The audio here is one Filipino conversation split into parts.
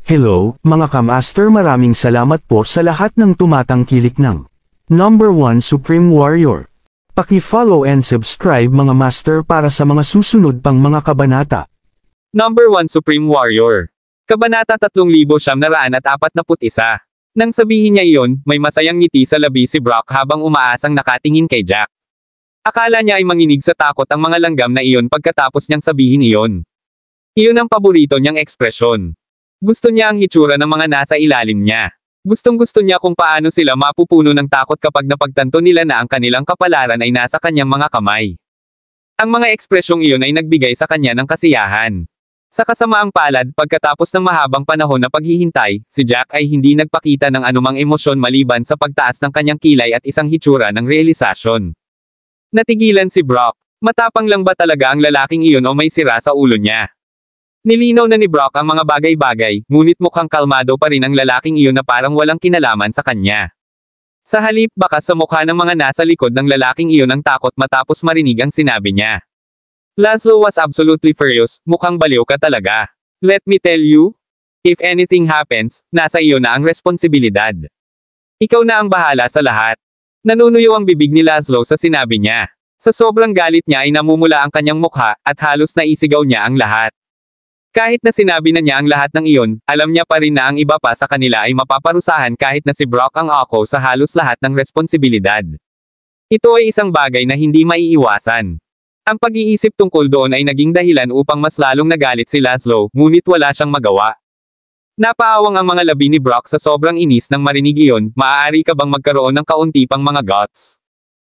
Hello, mga kamaster, maraming salamat po sa lahat ng tumatangkilik ng Number 1 Supreme Warrior. Paki-follow and subscribe mga master para sa mga susunod pang mga kabanata. Number 1 Supreme Warrior. Kabanata 3941. Nang sabihin niya iyon, may masayang ngiti sa labi si Brock habang umaasang nakatingin kay Jack. Akala niya ay manginig sa takot ang mga langgam na iyon pagkatapos niyang sabihin iyon. Iyon ang paborito niyang ekspresyon. Gusto niya ang hitsura ng mga nasa ilalim niya. Gustong-gusto niya kung paano sila mapupuno ng takot kapag napagtanto nila na ang kanilang kapalaran ay nasa kanyang mga kamay. Ang mga ekspresyong iyon ay nagbigay sa kanya ng kasiyahan. Sa kasamaang palad, pagkatapos ng mahabang panahon na paghihintay, si Jack ay hindi nagpakita ng anumang emosyon maliban sa pagtaas ng kanyang kilay at isang hitsura ng realisasyon. Natigilan si Brock. Matapang lang ba talaga ang lalaking iyon o may sira sa ulo niya? Nilinaw na ni Brock ang mga bagay-bagay, ngunit mukhang kalmado pa rin ang lalaking iyon na parang walang kinalaman sa kanya. Sa halip, baka sa mukha ng mga nasa likod ng lalaking iyon ang takot matapos marinig ang sinabi niya. Laszlo was absolutely furious, mukhang baliw ka talaga. Let me tell you, if anything happens, nasa iyo na ang responsibilidad. Ikaw na ang bahala sa lahat. Nanunuyo ang bibig ni Laszlo sa sinabi niya. Sa sobrang galit niya ay namumula ang kanyang mukha, at halos naisigaw niya ang lahat. Kahit na sinabi na niya ang lahat ng iyon, alam niya pa rin na ang iba pa sa kanila ay mapaparusahan kahit na si Brock ang ako sa halos lahat ng responsibilidad. Ito ay isang bagay na hindi maiiwasan. Ang pag-iisip tungkol doon ay naging dahilan upang mas lalong nagalit si Laszlo, ngunit wala siyang magawa. Napaawang ang mga labi ni Brock sa sobrang inis nang marinig iyon. Maaari ka bang magkaroon ng kaunti pang mga guts?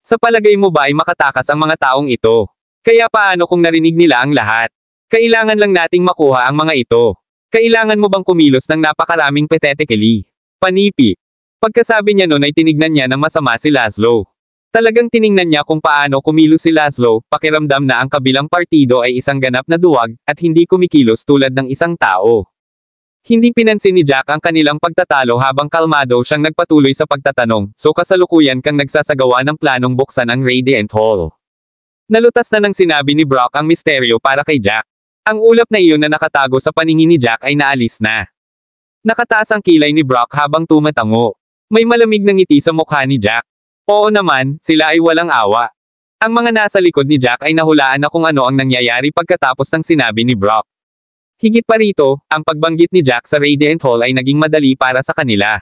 Sa palagay mo ba ay makatakas ang mga taong ito? Kaya paano kung narinig nila ang lahat? Kailangan lang nating makuha ang mga ito. Kailangan mo bang kumilos ng napakaraming pathetically? Panipi. Pagkasabi niya nun ay tinignan niya ng masama si Laszlo. Talagang tiningnan niya kung paano kumilos si Laszlo, pakiramdam na ang kabilang partido ay isang ganap na duwag, at hindi kumikilos tulad ng isang tao. Hindi pinansin ni Jack ang kanilang pagtatalo habang kalmado siyang nagpatuloy sa pagtatanong, so kasalukuyan kang nagsasagawa ng planong buksan ang Radiant Hall. Nalutas na nang sinabi ni Brock ang misteryo para kay Jack. Ang ulap na iyon na nakatago sa paningin ni Jack ay naalis na. Nakataas ang kilay ni Brock habang tumatango. May malamig na ngiti sa mukha ni Jack. Oo naman, sila ay walang awa. Ang mga nasa likod ni Jack ay nahulaan na kung ano ang nangyayari pagkatapos ng sinabi ni Brock. Higit pa rito, ang pagbanggit ni Jack sa Radiant Hall ay naging madali para sa kanila.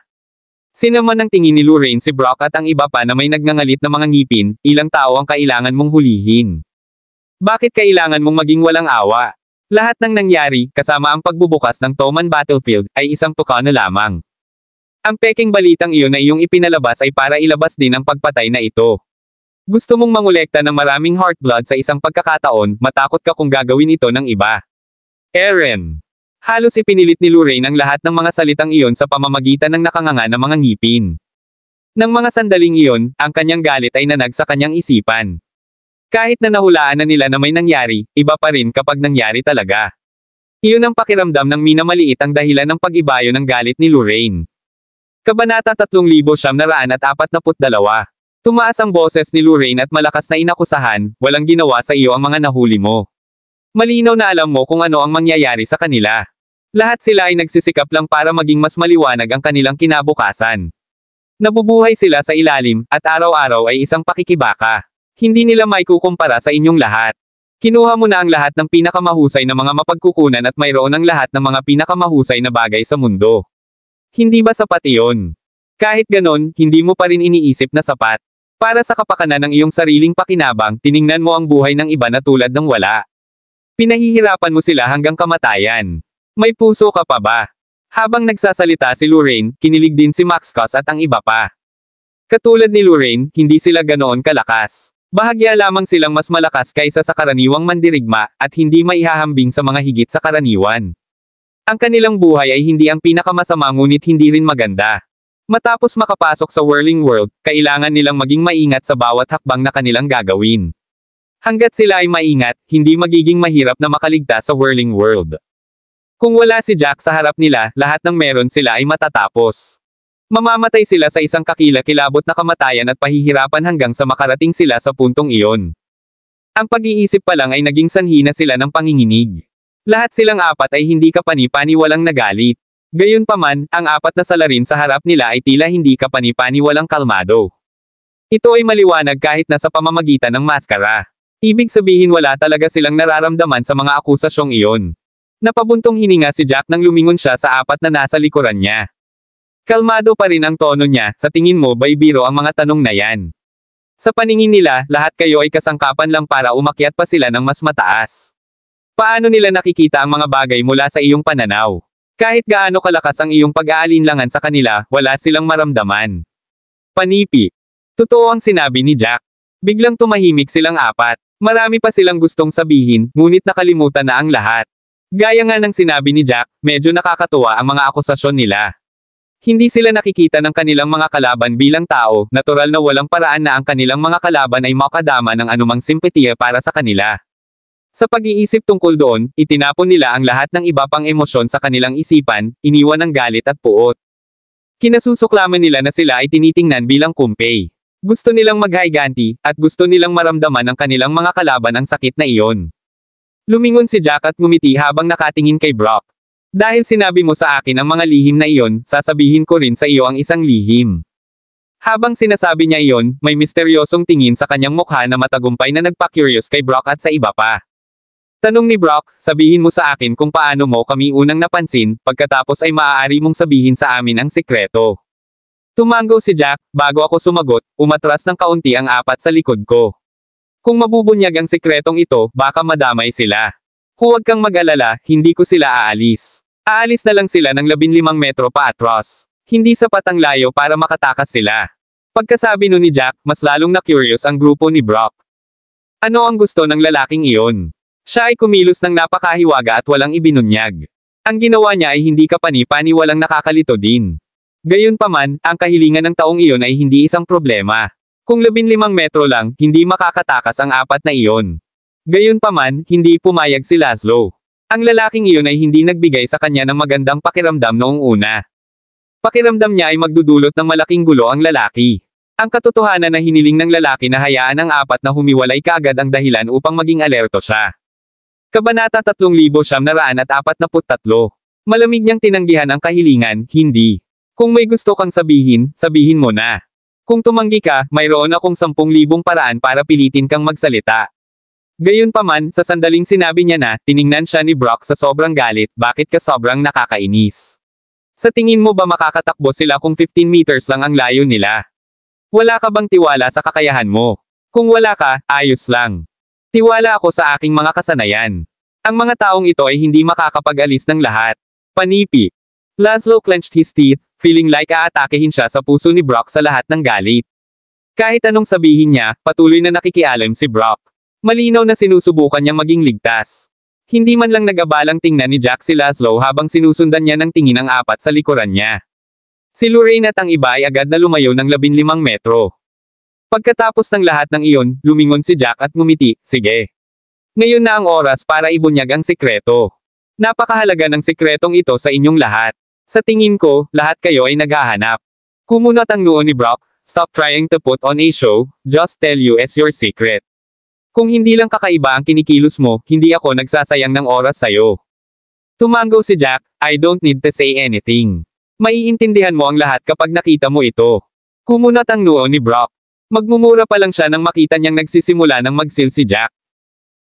Sinaman ng tingin ni Lorraine si Brock at ang iba pa na may nagngangalit na mga ngipin, ilang tao ang kailangan mong hulihin. Bakit kailangan mong maging walang awa? Lahat ng nangyari, kasama ang pagbubukas ng Toman Battlefield, ay isang tuka na lamang. Ang peking balitang iyon na iyong ipinalabas ay para ilabas din ang pagpatay na ito. Gusto mong mangolekta ng maraming heartblood sa isang pagkakataon, matakot ka kung gagawin ito ng iba. Eren. Halos ipinilit ni Lorraine ang lahat ng mga salitang iyon sa pamamagitan ng nakanganga na mga ngipin. Nang mga sandaling iyon, ang kanyang galit ay nanag sa kanyang isipan. Kahit na nahulaan na nila na may nangyari, iba pa rin kapag nangyari talaga. Iyon ang pakiramdam ng minamaliit ang dahilan ng pag-ibayo ng galit ni Lorraine. Kabanata 3942. Tumaas ang boses ni Lorraine at malakas na inakusahan, walang ginawa sa iyo ang mga nahuli mo. Malinaw na alam mo kung ano ang mangyayari sa kanila. Lahat sila ay nagsisikap lang para maging mas maliwanag ang kanilang kinabukasan. Nabubuhay sila sa ilalim, at araw-araw ay isang pakikibaka. Hindi nila maikukumpara sa inyong lahat. Kinuha mo na ang lahat ng pinakamahusay na mga mapagkukunan at mayroon ang lahat ng mga pinakamahusay na bagay sa mundo. Hindi ba sapat iyon? Kahit ganon, hindi mo pa rin iniisip na sapat. Para sa kapakanan ng iyong sariling pakinabang, tiningnan mo ang buhay ng iba na tulad ng wala. Pinahihirapan mo sila hanggang kamatayan. May puso ka pa ba? Habang nagsasalita si Lorraine, kinilig din si Max Cos at ang iba pa. Katulad ni Lorraine, hindi sila ganoon kalakas. Bahagya lamang silang mas malakas kaysa sa karaniwang mandirigma, at hindi maihahambing sa mga higit sa karaniwan. Ang kanilang buhay ay hindi ang pinakamasama ngunit hindi rin maganda. Matapos makapasok sa Whirling World, kailangan nilang maging maingat sa bawat hakbang na kanilang gagawin. Hanggat sila ay maingat, hindi magiging mahirap na makaligtas sa Whirling World. Kung wala si Jack sa harap nila, lahat ng meron sila ay matatapos. Mamamatay sila sa isang kakilakilabot na kamatayan at pahihirapan hanggang sa makarating sila sa puntong iyon. Ang pag-iisip pa lang ay naging sanhi na sila ng panginginig. Lahat silang apat ay hindi kapani-paniwalang nagalit. Gayunpaman, ang apat na salarin sa harap nila ay tila hindi kapani-paniwalang kalmado. Ito ay maliwanag kahit na sa pamamagitan ng maskara. Ibig sabihin wala talaga silang nararamdaman sa mga akusasyong iyon. Napabuntong hininga si Jack nang lumingon siya sa apat na nasa likuran niya. Kalmado pa rin ang tono niya, sa tingin mo ba'y biro ang mga tanong na yan? Sa paningin nila, lahat kayo ay kasangkapan lang para umakyat pa sila ng mas mataas. Paano nila nakikita ang mga bagay mula sa iyong pananaw? Kahit gaano kalakas ang iyong pag-aalinlangan sa kanila, wala silang maramdaman. Panipi. Totoo ang sinabi ni Jack. Biglang tumahimik silang apat. Marami pa silang gustong sabihin, ngunit nakalimutan na ang lahat. Gaya nga ng sinabi ni Jack, medyo nakakatuwa ang mga akusasyon nila. Hindi sila nakikita ng kanilang mga kalaban bilang tao, natural na walang paraan na ang kanilang mga kalaban ay makadama ng anumang simpatiya para sa kanila. Sa pag-iisip tungkol doon, itinapon nila ang lahat ng iba pang emosyon sa kanilang isipan, iniwan ng galit at puot. Kinasusuklaman nila na sila ay tinitingnan bilang kumpay. Gusto nilang maghayganti, at gusto nilang maramdaman ng kanilang mga kalaban ang sakit na iyon. Lumingon si Jack at ngumiti habang nakatingin kay Brock. Dahil sinabi mo sa akin ang mga lihim na iyon, sasabihin ko rin sa iyo ang isang lihim. Habang sinasabi niya iyon, may misteryosong tingin sa kanyang mukha na matagumpay na nagpa-curious kay Brock at sa iba pa. Tanong ni Brock, sabihin mo sa akin kung paano mo kami unang napansin, pagkatapos ay maaari mong sabihin sa amin ang sikreto. Tumango si Jack, bago ako sumagot, umatras ng kaunti ang apat sa likod ko. Kung mabubunyag ang sikretong ito, baka madamay sila. Huwag kang mag-alala, hindi ko sila aalis. Aalis na lang sila ng 15 metro pa atras. Hindi sapat ang layo para makatakas sila. Pagkasabi nun ni Jack, mas lalong na-curious ang grupo ni Brock. Ano ang gusto ng lalaking iyon? Siya ay kumilos ng napakahiwaga at walang ibinunyag. Ang ginawa niya ay hindi kapani-paniwalang nakakalito din. Gayunpaman, ang kahilingan ng taong iyon ay hindi isang problema. Kung 15 metro lang, hindi makakatakas ang apat na iyon. Gayunpaman, hindi pumayag si Laszlo. Ang lalaking iyon ay hindi nagbigay sa kanya ng magandang pakiramdam noong una. Pakiramdam niya ay magdudulot ng malaking gulo ang lalaki. Ang katotohanan na hiniling ng lalaki na hayaan ang apat na humiwalay kaagad ang dahilan upang maging alerto siya. Kabanata 3943. Malamig niyang tinanggihan ang kahilingan, hindi. Kung may gusto kang sabihin, sabihin mo na. Kung tumanggi ka, mayroon akong 10,000 paraan para pilitin kang magsalita. Gayunpaman, sa sandaling sinabi niya na, tiningnan siya ni Brock sa sobrang galit, bakit ka sobrang nakakainis? Sa tingin mo ba makakatakbo sila kung 15 meters lang ang layo nila? Wala ka bang tiwala sa kakayahan mo? Kung wala ka, ayos lang. Tiwala ako sa aking mga kasanayan. Ang mga taong ito ay hindi makakapag-alis ng lahat. Panipi. Laszlo clenched his teeth, feeling like aatakehin siya sa puso ni Brock sa lahat ng galit. Kahit anong sabihin niya, patuloy na nakikialam si Brock. Malinaw na sinusubukan niyang maging ligtas. Hindi man lang nag-abalang tingnan ni Jack si Laszlo habang sinusundan niya ng tingin ang apat sa likuran niya. Si Lorraine at ang iba ay agad na lumayo ng 15 metro. Pagkatapos ng lahat ng iyon, lumingon si Jack at ngumiti, sige. Ngayon na ang oras para ibunyag ang sikreto. Napakahalaga ng sikretong ito sa inyong lahat. Sa tingin ko, lahat kayo ay naghahanap. Kumunat ang noo ni Brock, stop trying to put on a show, just tell you as your secret. Kung hindi lang kakaiba ang kinikilos mo, hindi ako nagsasayang ng oras sayo. Tumango si Jack, I don't need to say anything. Maiintindihan mo ang lahat kapag nakita mo ito. Kumunat ang noo ni Brock. Magmumura pa lang siya nang makita niyang nagsisimula ng magsil si Jack.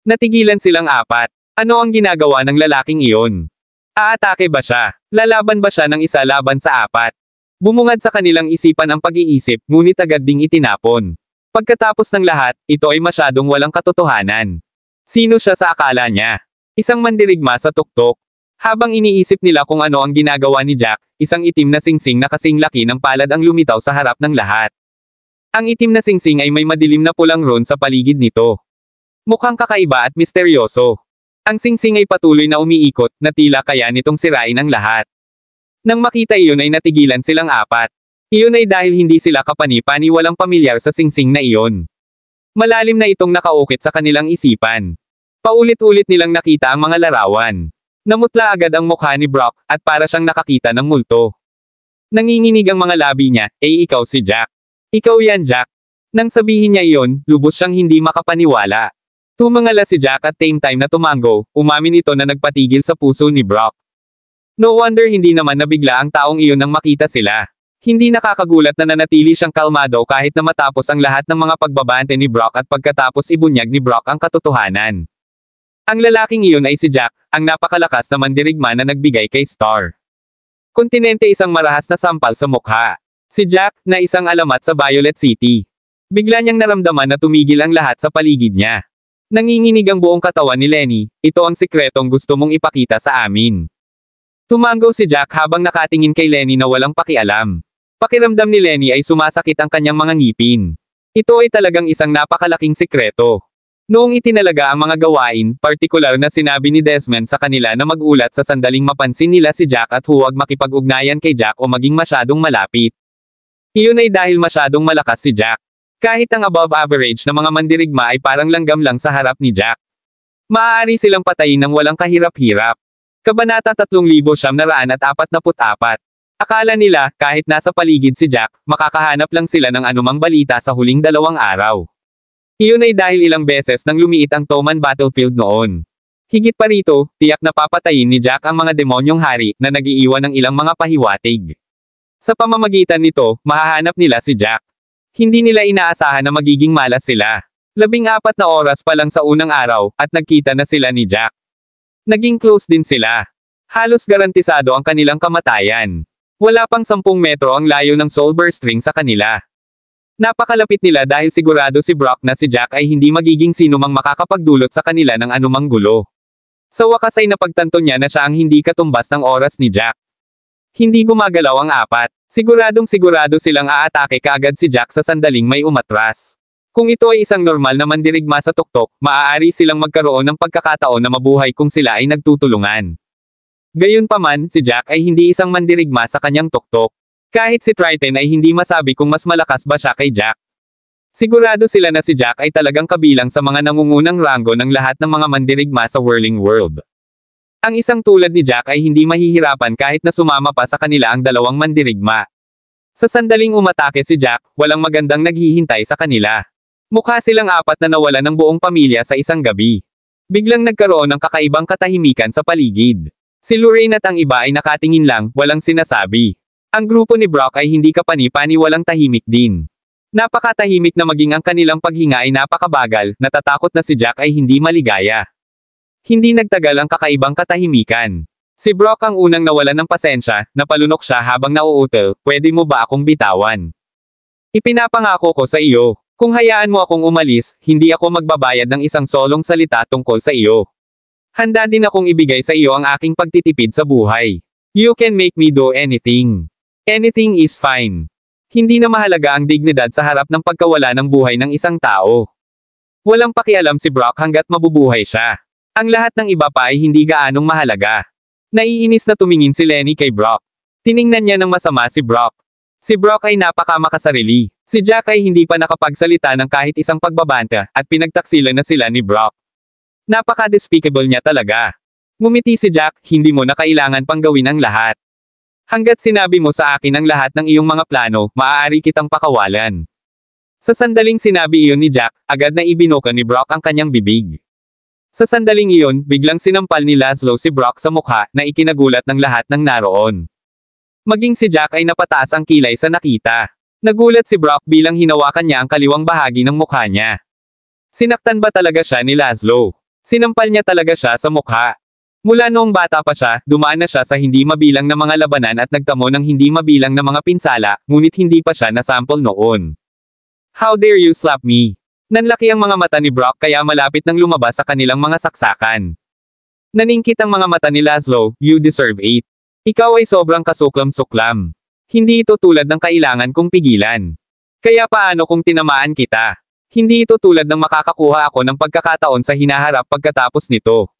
Natigilan silang apat. Ano ang ginagawa ng lalaking iyon? Aatake ba siya? Lalaban ba siya ng isa laban sa apat? Bumungad sa kanilang isipan ang pag-iisip, ngunit agad ding itinapon. Pagkatapos ng lahat, ito ay masyadong walang katotohanan. Sino siya sa akala niya? Isang mandirigma sa tuktok. Habang iniisip nila kung ano ang ginagawa ni Jack, isang itim na singsing na kasing laki ng palad ang lumitaw sa harap ng lahat. Ang itim na singsing ay may madilim na pulang ron sa paligid nito. Mukhang kakaiba at misteryoso. Ang singsing ay patuloy na umiikot, na tila kaya nitong sirain ang lahat. Nang makita iyon ay natigilan silang apat. Iyon ay dahil hindi sila kapani-paniwalang pamilyar sa singsing na iyon. Malalim na itong nakaukit sa kanilang isipan. Paulit-ulit nilang nakita ang mga larawan. Namutla agad ang mukha ni Brock, at para siyang nakakita ng multo. Nanginginig ang mga labi niya, ikaw si Jack. Ikaw yan Jack. Nang sabihin niya iyon, lubos siyang hindi makapaniwala. Tumangala si Jack at same time na tumango, umamin ito na nagpatigil sa puso ni Brock. No wonder hindi naman nabigla ang taong iyon nang makita sila. Hindi nakakagulat na nanatili siyang kalmado kahit na matapos ang lahat ng mga pagbabante ni Brock at pagkatapos ibunyag ni Brock ang katotohanan. Ang lalaking iyon ay si Jack, ang napakalakas na mandirigma na nagbigay kay Star Kontinente isang marahas na sampal sa mukha. Si Jack, na isang alamat sa Violet City. Bigla niyang naramdaman na tumigil ang lahat sa paligid niya. Nanginginig ang buong katawan ni Lenny, ito ang sikretong gusto mong ipakita sa amin. Tumango si Jack habang nakatingin kay Lenny na walang pakialam. Pakiramdam ni Lenny ay sumasakit ang kanyang mga ngipin. Ito ay talagang isang napakalaking sikreto. Noong itinalaga ang mga gawain, partikular na sinabi ni Desmond sa kanila na mag-ulat sa sandaling mapansin nila si Jack at huwag makipag-ugnayan kay Jack o maging masyadong malapit. Iyon ay dahil masyadong malakas si Jack. Kahit ang above average na mga mandirigma ay parang langgam lang sa harap ni Jack. Maaari silang patayin ng walang kahirap-hirap. Kabanata 3944. Akala nila, kahit nasa paligid si Jack, makakahanap lang sila ng anumang balita sa huling 2 araw. Iyon ay dahil ilang beses nang lumiit ang Toman battlefield noon. Higit pa rito, tiyak na papatayin ni Jack ang mga demonyong hari na nagiiwan ng ilang mga pahiwatig. Sa pamamagitan nito, mahahanap nila si Jack. Hindi nila inaasahan na magiging malas sila. 14 na oras pa lang sa unang araw, at nagkita na sila ni Jack. Naging close din sila. Halos garantisado ang kanilang kamatayan. Wala pang 10 metro ang layo ng Soulburst Ring sa kanila. Napakalapit nila dahil sigurado si Brock na si Jack ay hindi magiging sinumang makakapagdulot sa kanila ng anumang gulo. Sa wakas ay napagtanto niya na siya ang hindi katumbas ng oras ni Jack. Hindi gumagalaw ang apat. Siguradong sigurado silang aatake kaagad si Jack sa sandaling may umatras. Kung ito ay isang normal na mandirigma sa tuktok, maaari silang magkaroon ng pagkakataon na mabuhay kung sila ay nagtutulungan. Gayunpaman, si Jack ay hindi isang mandirigma sa kanyang tuktok. Kahit si Triton ay hindi masabi kung mas malakas ba siya kay Jack. Sigurado sila na si Jack ay talagang kabilang sa mga nangungunang ranggo ng lahat ng mga mandirigma sa Whirling World. Ang isang tulad ni Jack ay hindi mahihirapan kahit na sumama pa sa kanila ang 2 mandirigma. Sa sandaling umatake si Jack, walang magandang naghihintay sa kanila. Mukha silang 4 na nawala ng buong pamilya sa isang gabi. Biglang nagkaroon ng kakaibang katahimikan sa paligid. Si Lorraine at ang iba ay nakatingin lang, walang sinasabi. Ang grupo ni Brock ay hindi kapani-pani walang tahimik din. Napakatahimik na maging ang kanilang paghinga ay napakabagal, natatakot na si Jack ay hindi maligaya. Hindi nagtagal ang kakaibang katahimikan. Si Brock ang unang nawalan ng pasensya, napalunok siya habang nauutal, pwede mo ba akong bitawan? Ipinapangako ko sa iyo, kung hayaan mo akong umalis, hindi ako magbabayad ng isang solong salita tungkol sa iyo. Handa din akong ibigay sa iyo ang aking pagtitipid sa buhay. You can make me do anything. Anything is fine. Hindi na mahalaga ang dignidad sa harap ng pagkawala ng buhay ng isang tao. Walang pakialam si Brock hanggat mabubuhay siya. Ang lahat ng iba pa ay hindi gaanong mahalaga. Naiinis na tumingin si Lenny kay Brock. Tiningnan niya ng masama si Brock. Si Brock ay napakamakasarili. Si Jack ay hindi pa nakapagsalita ng kahit isang pagbabanta, at pinagtaksilan na sila ni Brock. Napaka-despicable niya talaga. Ngumiti si Jack, hindi mo na kailangan pang gawin ang lahat. Hanggat sinabi mo sa akin ang lahat ng iyong mga plano, maaari kitang pakawalan. Sa sandaling sinabi iyon ni Jack, agad na ibinuka ni Brock ang kanyang bibig. Sa sandaling iyon, biglang sinampal ni Laszlo si Brock sa mukha, na ikinagulat ng lahat ng naroon. Maging si Jack ay napataas ang kilay sa nakita. Nagulat si Brock bilang hinawakan niya ang kaliwang bahagi ng mukha niya. Sinaktan ba talaga siya ni Laszlo? Sinampal niya talaga siya sa mukha. Mula noong bata pa siya, dumaan na siya sa hindi mabilang na mga labanan at nagtamo ng hindi mabilang na mga pinsala, ngunit hindi pa siya nasample noon. How dare you slap me? Nanlaki ang mga mata ni Brock kaya malapit nang lumabas sa kanilang mga saksakan. Naningkit ang mga mata ni Laszlo, you deserve it. Ikaw ay sobrang kasuklam-suklam. Hindi ito tulad ng kailangan kong pigilan. Kaya paano kung tinamaan kita? Hindi ito tulad ng makakakuha ako ng pagkakataon sa hinaharap pagkatapos nito.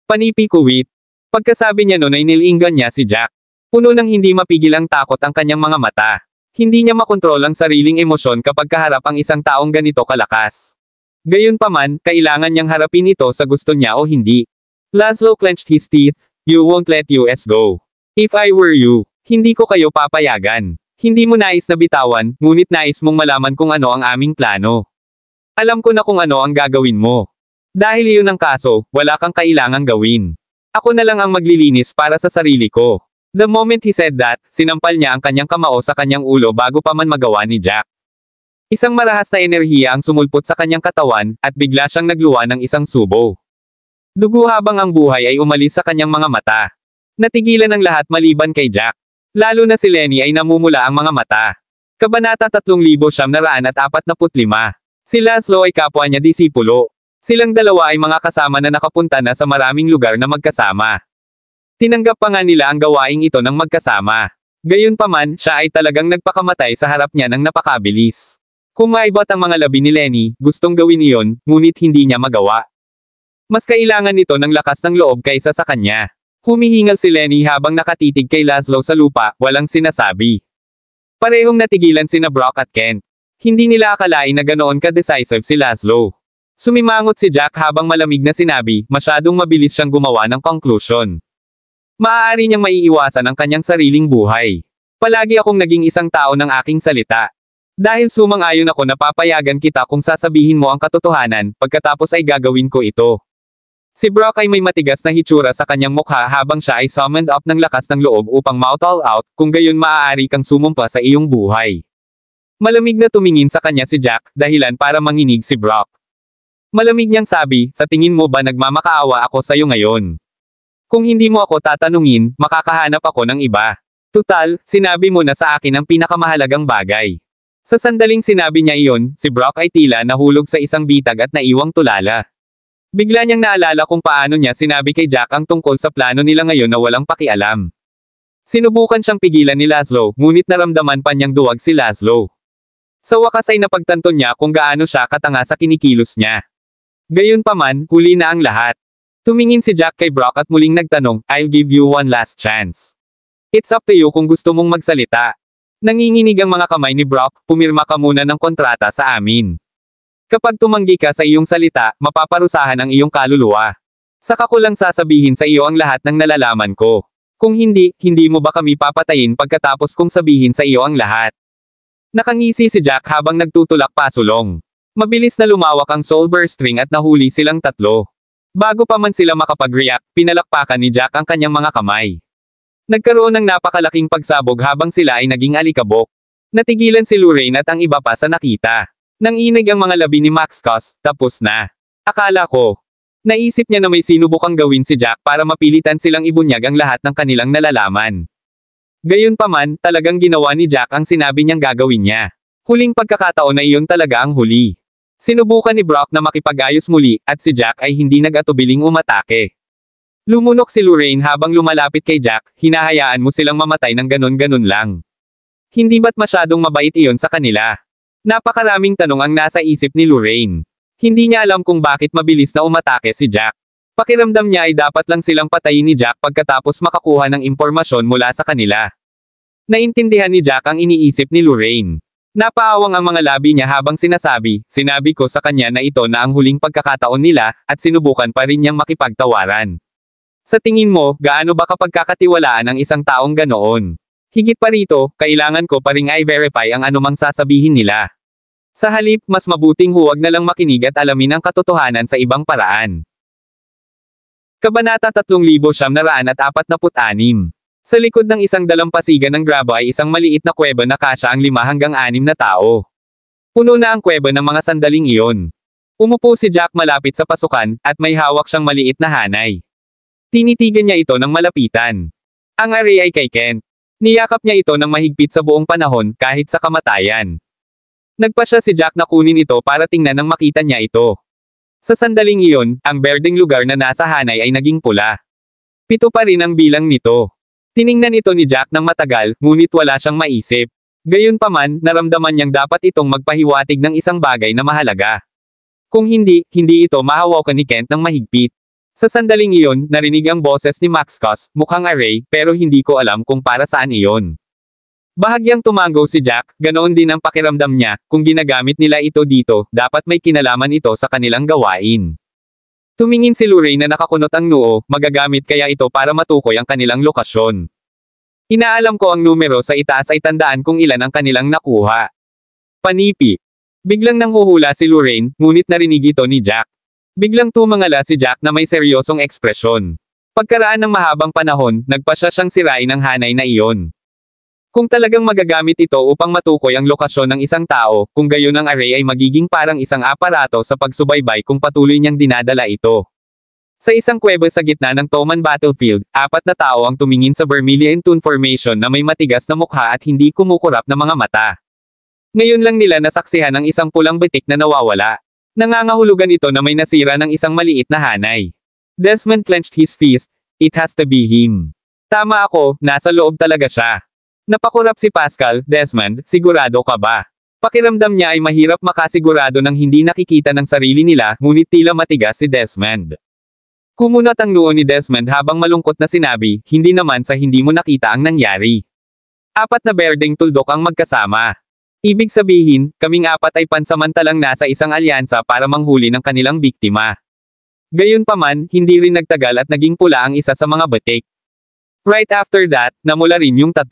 Panipikuwit. Pagkasabi niya noon ay nilinggan niya si Jack. Puno ng hindi mapigil ang takot ang kanyang mga mata. Hindi niya makontrol ang sariling emosyon kapag kaharap ang isang taong ganito kalakas. Gayunpaman, kailangan niyang harapin ito sa gusto niya o hindi. Laszlo clenched his teeth, you won't let us go. If I were you, hindi ko kayo papayagan. Hindi mo nais na bitawan, ngunit nais mong malaman kung ano ang aming plano. Alam ko na kung ano ang gagawin mo. Dahil iyon ang kaso, wala kang kailangang gawin. Ako na lang ang maglilinis para sa sarili ko. The moment he said that, sinampal niya ang kanyang kamao sa kanyang ulo bago pa man magawa ni Jack. Isang marahas na enerhiya ang sumulpot sa kanyang katawan, at bigla siyang nagluwa ng isang subo. Dugo habang ang buhay ay umalis sa kanyang mga mata. Natigilan ang lahat maliban kay Jack. Lalo na si Lenny ay namumula ang mga mata. Kabanata 3945. Si Laszlo ay kapwa niya disipulo. Silang dalawa ay mga kasama na nakapunta na sa maraming lugar na magkasama. Tinanggap pa nga nila ang gawaing ito ng magkasama. Gayunpaman, siya ay talagang nagpakamatay sa harap niya ng napakabilis. Kung maibot ang mga labi ni Lenny, gustong gawin iyon, ngunit hindi niya magawa. Mas kailangan nito ng lakas ng loob kaysa sa kanya. Humihingal si Lenny habang nakatitig kay Laszlo sa lupa, walang sinasabi. Parehong natigilan sina Brock at Kent. Hindi nila akalain na ganoon ka-decisive si Laszlo. Sumimangot si Jack habang malamig na sinabi, masyadong mabilis siyang gumawa ng conclusion. Maaari niyang maiiwasan ang kanyang sariling buhay. Palagi akong naging isang tao ng aking salita. Dahil sumang-ayon ako na papayagan kita kung sasabihin mo ang katotohanan, pagkatapos ay gagawin ko ito. Si Brock ay may matigas na hitsura sa kanyang mukha habang siya ay summoned up ng lakas ng loob upang mouth all out, kung gayon maaari kang sumumpa sa iyong buhay. Malamig na tumingin sa kanya si Jack, dahilan para manginig si Brock. Malamig niyang sabi, sa tingin mo ba nagmamakaawa ako sa iyo ngayon? Kung hindi mo ako tatanungin, makakahanap ako ng iba. Tutal, sinabi mo na sa akin ang pinakamahalagang bagay. Sa sandaling sinabi niya iyon, si Brock ay tila nahulog sa isang bitag at naiwang tulala. Bigla niyang naalala kung paano niya sinabi kay Jack ang tungkol sa plano nila ngayon na walang pakialam. Sinubukan siyang pigilan ni Laszlo, ngunit naramdaman pa niyang duwag si Laszlo. Sa wakas ay napagtanto niya kung gaano siya katanga sa kinikilos niya. Gayunpaman, huli na ang lahat. Tumingin si Jack kay Brock at muling nagtanong, I'll give you one last chance. It's up to you kung gusto mong magsalita. Nanginginig ang mga kamay ni Brock, pumirma ka muna ng kontrata sa amin. Kapag tumanggi ka sa iyong salita, mapaparusahan ang iyong kaluluwa. Saka ko lang sasabihin sa iyo ang lahat ng nalalaman ko. Kung hindi, hindi mo ba kami papatayin pagkatapos kong sabihin sa iyo ang lahat? Nakangisi si Jack habang nagtutulak pasulong. Mabilis na lumawak ang soul string at nahuli silang tatlo. Bago pa man sila makapag-react, pinalakpakan ni Jack ang kanyang mga kamay. Nagkaroon ng napakalaking pagsabog habang sila ay naging alikabok. Natigilan si Lorraine at ang iba pa sa nakita. Nanginig ang mga labi ni Max Cos, tapos na. Akala ko. Naisip niya na may sinubukang gawin si Jack para mapilitan silang ibunyag ang lahat ng kanilang nalalaman. Gayunpaman, talagang ginawa ni Jack ang sinabi niyang gagawin niya. Huling pagkakataon na iyon talaga ang huli. Sinubukan ni Brock na makipag-ayos muli, at si Jack ay hindi nag-atubiling umatake. Lumunok si Lorraine habang lumalapit kay Jack, hinahayaan mo silang mamatay ng ganon-ganon lang. Hindi ba't masyadong mabait iyon sa kanila? Napakaraming tanong ang nasa isip ni Lorraine. Hindi niya alam kung bakit mabilis na umatake si Jack. Pakiramdam niya ay dapat lang silang patayin ni Jack pagkatapos makakuha ng impormasyon mula sa kanila. Naintindihan ni Jack ang iniisip ni Lorraine. Napaawang ang mga labi niya habang sinabi ko sa kanya na ito na ang huling pagkakataon nila, at sinubukan pa rin niyang makipagtawaran. Sa tingin mo, gaano ba kapagkakatiwalaan ang isang taong ganoon? Higit pa rito, kailangan ko pa ring i-verify ang anumang sasabihin nila. Sa halip, mas mabuting huwag na lang makinig at alamin ang katotohanan sa ibang paraan. Kabanata 3946. Sa likod ng isang dalampasigan ng graba ay isang maliit na kuweba na kasya ang 5 hanggang 6 na tao. Puno na ang kuweba ng mga sandaling iyon. Umupo si Jack malapit sa pasukan, at may hawak siyang maliit na hanay. Tinitigan niya ito ng malapitan. Ang array ay kay Kent. Niyakap niya ito ng mahigpit sa buong panahon, kahit sa kamatayan. Nagpasya si Jack na kunin ito para tingnan nang makita niya ito. Sa sandaling iyon, ang berdeng lugar na nasa hanay ay naging pula. 7 pa rin ang bilang nito. Tiningnan ito ni Jack ng matagal, ngunit wala siyang maisip. Gayunpaman, naramdaman niyang dapat itong magpahiwatig ng isang bagay na mahalaga. Kung hindi, hindi ito mahawakan ni Kent ng mahigpit. Sa sandaling iyon, narinig ang boses ni Max Cos, mukhang array, pero hindi ko alam kung para saan iyon. Bahagyang tumango si Jack, ganoon din ang pakiramdam niya, kung ginagamit nila ito dito, dapat may kinalaman ito sa kanilang gawain. Tumingin si Lorraine na nakakunot ang noo, magagamit kaya ito para matukoy ang kanilang lokasyon. Inaalam ko ang numero sa itaas ay tandaan kung ilan ang kanilang nakuha. Panipi. Biglang nanghuhula si Lorraine, ngunit narinig ito ni Jack. Biglang tumangala si Jack na may seryosong ekspresyon. Pagkaraan ng mahabang panahon, nagpasya siyang sirain ang hanay na iyon. Kung talagang magagamit ito upang matukoy ang lokasyon ng isang tao, kung gayon ang array ay magiging parang isang aparato sa pagsubaybay kung patuloy niyang dinadala ito. Sa isang kuweba sa gitna ng Toman battlefield, 4 na tao ang tumingin sa Vermilion Toon Formation na may matigas na mukha at hindi kumukurap na mga mata. Ngayon lang nila nasaksihan ang isang pulang bitik na nawawala. Nangangahulugan ito na may nasira ng isang maliit na hanay. Desmond clenched his fist. It has to be him. Tama ako, nasa loob talaga siya. Napakurap si Pascal. Desmond, sigurado ka ba? Pakiramdam niya ay mahirap makasigurado ng hindi nakikita ng sarili nila, ngunit tila matigas si Desmond. Kumunat ang noo ni Desmond habang malungkot na sinabi, hindi naman sa hindi mo nakita ang nangyari. 4 na berdeng tuldok ang magkasama. Ibig sabihin, kaming 4 ay pansamantalang nasa isang alyansa para manghuli ng kanilang biktima. Gayunpaman, hindi rin nagtagal at naging pula ang isa sa mga batik. Right after that, namula rin yung 3.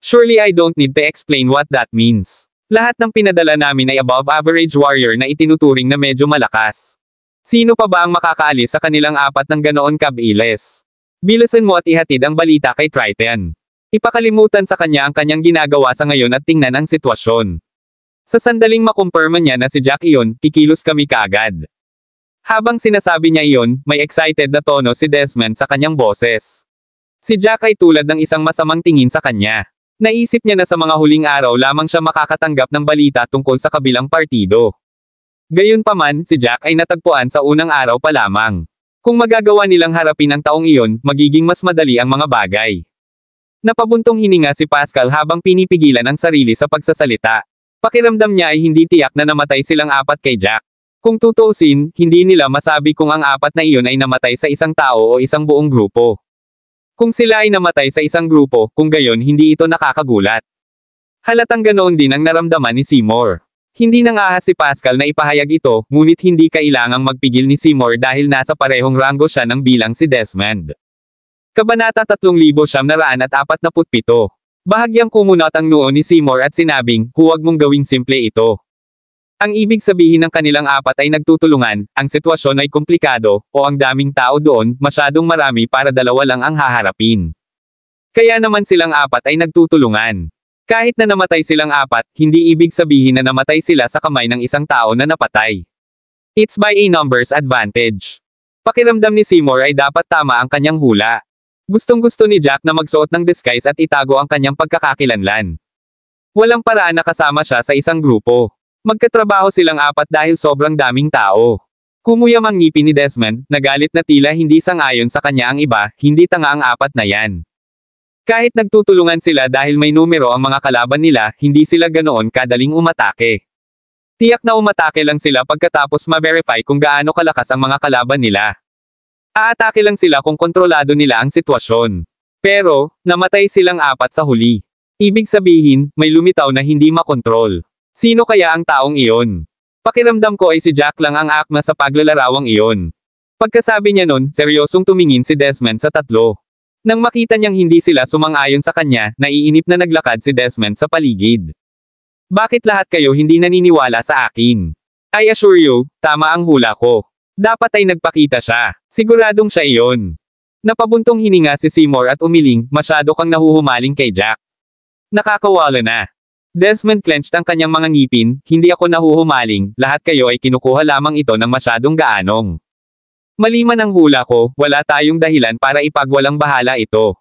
Surely I don't need to explain what that means. Lahat ng pinadala namin ay above average warrior na itinuturing na medyo malakas. Sino pa ba ang makakaalis sa kanilang 4 ng ganoon kabilis? Bilisan mo at ihatid ang balita kay Triton. Ipakalimutan sa kanya ang kanyang ginagawa sa ngayon at tingnan ang sitwasyon. Sa sandaling makumpirma niya na si Jack iyon, kikilos kami kaagad. Habang sinasabi niya iyon, may excited na tono si Desmond sa kanyang boses. Si Jack ay tulad ng isang masamang tingin sa kanya. Naisip niya na sa mga huling araw lamang siya makakatanggap ng balita tungkol sa kabilang partido. Gayunpaman, si Jack ay natagpuan sa unang araw pa lamang. Kung magagawa nilang harapin ang taong iyon, magiging mas madali ang mga bagay. Napabuntong hininga si Pascal habang pinipigilan ang sarili sa pagsasalita. Pakiramdam niya ay hindi tiyak na namatay silang 4 kay Jack. Kung tutuusin, hindi nila masabi kung ang 4 na iyon ay namatay sa isang tao o isang buong grupo. Kung sila ay namatay sa isang grupo, kung gayon hindi ito nakakagulat. Halatang ganoon din ang naramdaman ni Seymour. Hindi nangahas si Pascal na ipahayag ito, ngunit hindi kailangang magpigil ni Seymour dahil nasa parehong ranggo siya ng bilang si Desmond. Kabanata 3947. Bahagyang kumunat ang noo ni Seymour at sinabing, huwag mong gawing simple ito. Ang ibig sabihin ng kanilang 4 ay nagtutulungan, ang sitwasyon ay komplikado, o ang daming tao doon, masyadong marami para 2 lang ang haharapin. Kaya naman silang 4 ay nagtutulungan. Kahit na namatay silang 4, hindi ibig sabihin na namatay sila sa kamay ng isang tao na napatay. It's by a numbers advantage. Pakiramdam ni Seymour ay dapat tama ang kanyang hula. Gustong-gusto ni Jack na magsuot ng disguise at itago ang kanyang pagkakakilanlan. Walang paraan na kasama siya sa isang grupo. Magkatrabaho silang 4 dahil sobrang daming tao. Kumuyam ang ngipin ni Desmond, nagalit na tila hindi sang-ayon sa kanya ang iba, hindi tanga ang 4 na yan. Kahit nagtutulungan sila dahil may numero ang mga kalaban nila, hindi sila ganoon kadaling umatake. Tiyak na umatake lang sila pagkatapos ma-verify kung gaano kalakas ang mga kalaban nila. Aatake lang sila kung kontrolado nila ang sitwasyon. Pero, namatay silang 4 sa huli. Ibig sabihin, may lumitaw na hindi makontrol. Sino kaya ang taong iyon? Pakiramdam ko ay si Jack lang ang akma sa paglalarawang iyon. Pagkasabi niya nun, seryosong tumingin si Desmond sa 3. Nang makita niyang hindi sila sumang-ayon sa kanya, naiinip na naglakad si Desmond sa paligid. Bakit lahat kayo hindi naniniwala sa akin? I assure you, tama ang hula ko. Dapat ay nagpakita siya. Siguradong siya iyon. Napabuntong hininga si Seymour at umiling, masyado kang nahuhumaling kay Jack. Nakakawala na. Desmond clenched ang kanyang mga ngipin, hindi ako nahuhumaling, lahat kayo ay kinukuha lamang ito ng masyadong gaanong. Maliman ang hula ko, wala tayong dahilan para ipagwalang bahala ito.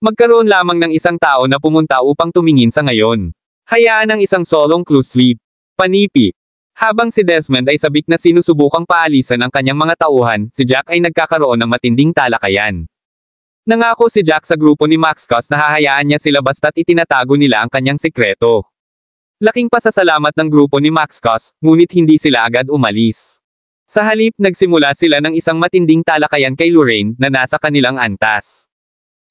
Magkaroon lamang ng isang tao na pumunta upang tumingin sa ngayon. Hayaan ang isang solong clue sleep. Panipi. Habang si Desmond ay sabik na sinusubukang paalisan ang kanyang mga tauhan, si Jack ay nagkakaroon ng matinding talakayan. Nangako si Jack sa grupo ni Max Cos na hahayaan niya sila basta't itinatago nila ang kanyang sikreto. Laking pasasalamat ng grupo ni Max Cos, ngunit hindi sila agad umalis. Sa halip, nagsimula sila ng isang matinding talakayan kay Lorraine, na nasa kanilang antas.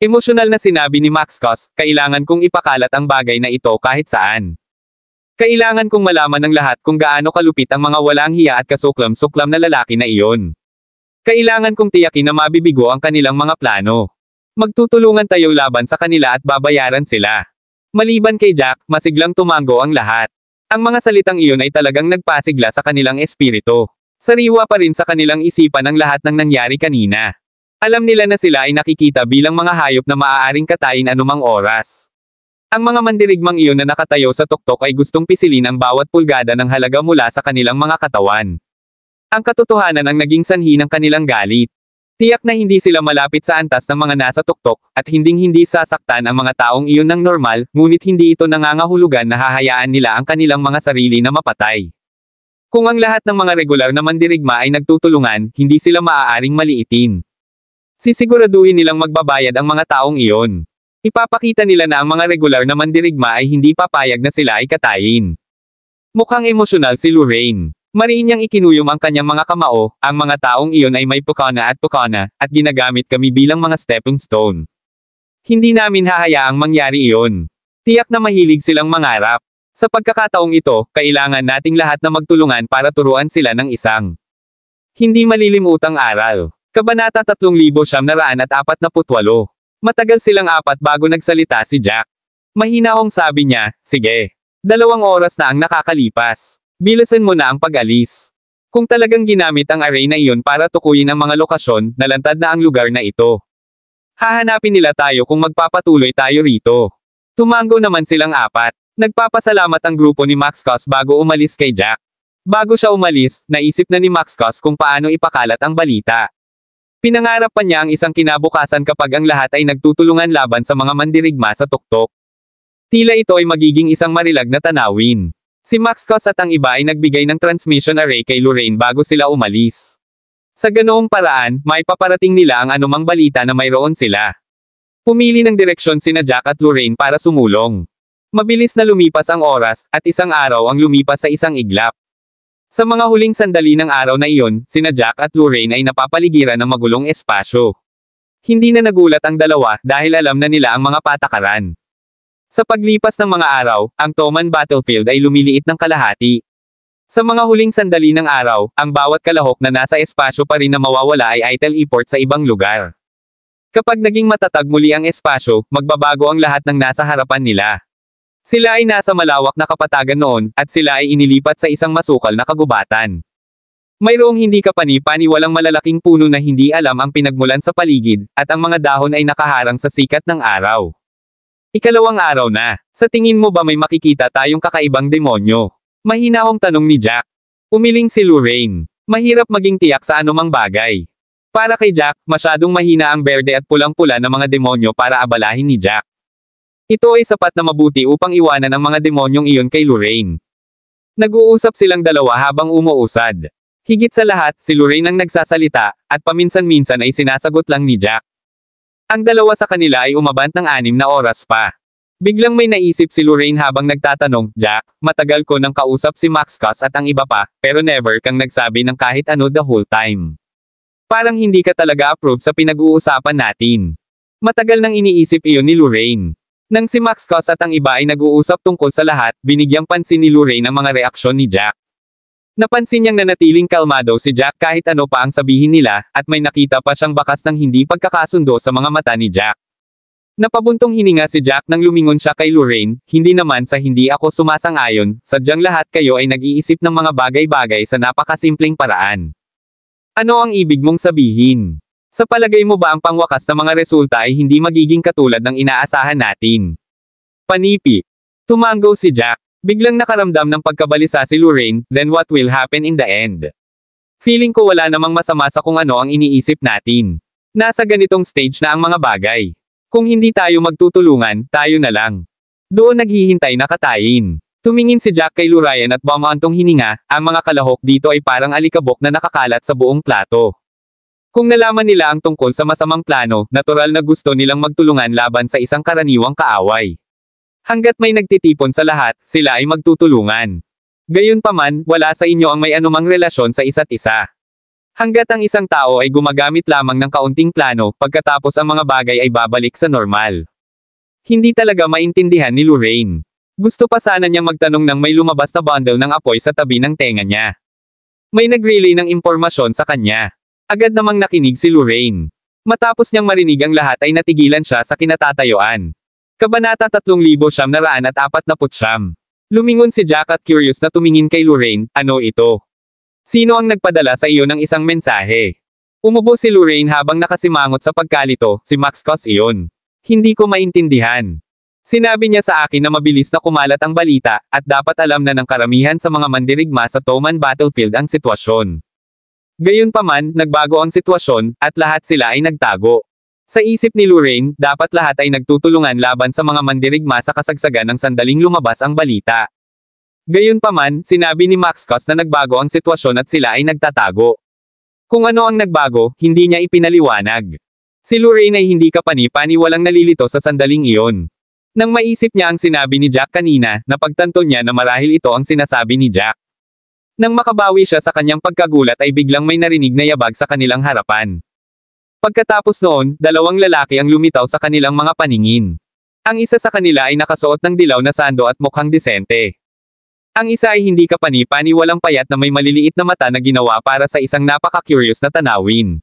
Emosyonal na sinabi ni Max Cos, kailangan kong ipakalat ang bagay na ito kahit saan. Kailangan kong malaman ng lahat kung gaano kalupit ang mga walang hiya at kasuklam-suklam na lalaki na iyon. Kailangan kong tiyakin na mabibigo ang kanilang mga plano. Magtutulungan tayo laban sa kanila at babayaran sila. Maliban kay Jack, masiglang tumango ang lahat. Ang mga salitang iyon ay talagang nagpasigla sa kanilang espiritu. Sariwa pa rin sa kanilang isipan ang lahat ng nangyari kanina. Alam nila na sila ay nakikita bilang mga hayop na maaaring katayin anumang oras. Ang mga mandirigmang iyon na nakatayo sa tuktok ay gustong pisilin ang bawat pulgada ng halaga mula sa kanilang mga katawan. Ang katotohanan ang naging sanhi ng kanilang galit. Tiyak na hindi sila malapit sa antas ng mga nasa tuktok, at hinding-hindi sasaktan ang mga taong iyon ng normal, ngunit hindi ito nangangahulugan na hahayaan nila ang kanilang mga sarili na mapatay. Kung ang lahat ng mga regular na mandirigma ay nagtutulungan, hindi sila maaaring maliitin. Sisiguraduhin nilang magbabayad ang mga taong iyon. Ipapakita nila na ang mga regular na mandirigma ay hindi papayag na sila ay katayin. Mukhang emosyonal si Lorraine. Mariin niyang ikinuyom ang kanyang mga kamao, ang mga taong iyon ay may pukana, at ginagamit kami bilang mga stepping stone. Hindi namin hahayaang mangyari iyon. Tiyak na mahilig silang mangarap. Sa pagkakataong ito, kailangan nating lahat na magtulungan para turuan sila ng isang hindi malilimutang aral. Kabanata 3948. Matagal silang apat bago nagsalita si Jack. Mahinahong sabi niya, sige. 2 oras na ang nakakalipas. Bilisan mo na ang pag-alis. Kung talagang ginamit ang array na iyon para tukuyin ang mga lokasyon, nalantad na ang lugar na ito. Hahanapin nila tayo kung magpapatuloy tayo rito. Tumango naman silang apat. Nagpapasalamat ang grupo ni Maxcos bago umalis kay Jack. Bago siya umalis, naisip na ni Maxcos kung paano ipakalat ang balita. Pinangarap pa niya ang isang kinabukasan kapag ang lahat ay nagtutulungan laban sa mga mandirigma sa tuktok. Tila ito ay magiging isang marilag na tanawin. Si Maxcos at ang iba ay nagbigay ng transmission array kay Lorraine bago sila umalis. Sa ganoong paraan, may paparating nila ang anumang balita na mayroon sila. Pumili ng direksyon sina Jack at Lorraine para sumulong. Mabilis na lumipas ang oras, at isang araw ang lumipas sa isang iglap. Sa mga huling sandali ng araw na iyon, sina Jack at Lorraine ay napapaligiran ng magulong espasyo. Hindi na nagulat ang dalawa dahil alam na nila ang mga patakaran. Sa paglipas ng mga araw, ang Toman battlefield ay lumiliit ng kalahati. Sa mga huling sandali ng araw, ang bawat kalahok na nasa espasyo pa rin na mawawala ay teleport sa ibang lugar. Kapag naging matatag muli ang espasyo, magbabago ang lahat ng nasa harapan nila. Sila ay nasa malawak na kapatagan noon, at sila ay inilipat sa isang masukal na kagubatan. Mayroong hindi kapani-paniwalang malalaking puno na hindi alam ang pinagmulan sa paligid, at ang mga dahon ay nakaharang sa sikat ng araw. Ikalawang araw na. Sa tingin mo ba may makikita tayong kakaibang demonyo? Mahinahong tanong ni Jack. Umiling si Lorraine. Mahirap maging tiyak sa anumang bagay. Para kay Jack, masyadong mahina ang berde at pulang-pula na mga demonyo para abalahin ni Jack. Ito ay sapat na mabuti upang iwanan ang mga demonyong iyon kay Lorraine. Nag-uusap silang dalawa habang umuusad. Higit sa lahat, si Lorraine ang nagsasalita, at paminsan-minsan ay sinasagot lang ni Jack. Ang dalawa sa kanila ay umabant ng 6 na oras pa. Biglang may naisip si Lorraine habang nagtatanong, Jack, matagal ko nang kausap si Maxcos at ang iba pa, pero never kang nagsabi ng kahit ano the whole time. Parang hindi ka talaga approve sa pinag-uusapan natin. Matagal nang iniisip iyon ni Lorraine. Nang si Maxcos at ang iba ay nag-uusap tungkol sa lahat, binigyang pansin ni Lorraine ang mga reaksyon ni Jack. Napansin niyang nanatiling kalmado si Jack kahit ano pa ang sabihin nila, at may nakita pa siyang bakas ng hindi pagkakasundo sa mga mata ni Jack. Napabuntong hininga si Jack nang lumingon siya kay Lorraine, hindi naman sa hindi ako sumasang-ayon, sadyang lahat kayo ay nag-iisip ng mga bagay-bagay sa napakasimpleng paraan. Ano ang ibig mong sabihin? Sa palagay mo ba ang pangwakas na mga resulta ay hindi magiging katulad ng inaasahan natin? Panipi. Tumango si Jack. Biglang nakaramdam ng pagkabalisa si Lorraine, then what will happen in the end? Feeling ko wala namang masama sa kung ano ang iniisip natin. Nasa ganitong stage na ang mga bagay. Kung hindi tayo magtutulungan, tayo na lang. Doon naghihintay na katayin. Tumingin si Jack kay Lorraine at bumantong hininga, ang mga kalahok dito ay parang alikabok na nakakalat sa buong plato. Kung nalaman nila ang tungkol sa masamang plano, natural na gusto nilang magtulungan laban sa isang karaniwang kaaway. Hanggat may nagtitipon sa lahat, sila ay magtutulungan. Gayunpaman, wala sa inyo ang may anumang relasyon sa isa't isa. Hanggat ang isang tao ay gumagamit lamang ng kaunting plano, pagkatapos ang mga bagay ay babalik sa normal. Hindi talaga maintindihan ni Lorraine. Gusto pa sana niyang magtanong nang may lumabas na bundle ng apoy sa tabi ng tenga niya. May nag-relay ng impormasyon sa kanya. Agad namang nakinig si Lorraine. Matapos niyang marinig ang lahat ay natigilan siya sa kinatatayuan. Kabanata 3949. Lumingon si Jack at curious na tumingin kay Lorraine, ano ito? Sino ang nagpadala sa iyo ng isang mensahe? Umubo si Lorraine habang nakasimangot sa pagkalito, si Max Cos iyon. Hindi ko maintindihan. Sinabi niya sa akin na mabilis na kumalat ang balita, at dapat alam na ng karamihan sa mga mandirigma sa Toman Battlefield ang sitwasyon. Gayunpaman, nagbago ang sitwasyon, at lahat sila ay nagtago. Sa isip ni Lorraine, dapat lahat ay nagtutulungan laban sa mga mandirigma sa kasagsagan ng sandaling lumabas ang balita. Gayunpaman, sinabi ni Max Cos na nagbago ang sitwasyon at sila ay nagtatago. Kung ano ang nagbago, hindi niya ipinaliwanag. Si Lorraine ay hindi kapani-paniwalang nalilito sa sandaling iyon. Nang maisip niya ang sinabi ni Jack kanina, napagtanto niya na marahil ito ang sinasabi ni Jack. Nang makabawi siya sa kanyang pagkagulat ay biglang may narinig na yabag sa kanilang harapan. Pagkatapos noon, dalawang lalaki ang lumitaw sa kanilang mga paningin. Ang isa sa kanila ay nakasuot ng dilaw na sando at mukhang disente. Ang isa ay hindi kapani-paniwalang payat na may maliliit na mata na ginawa para sa isang napaka-curious na tanawin.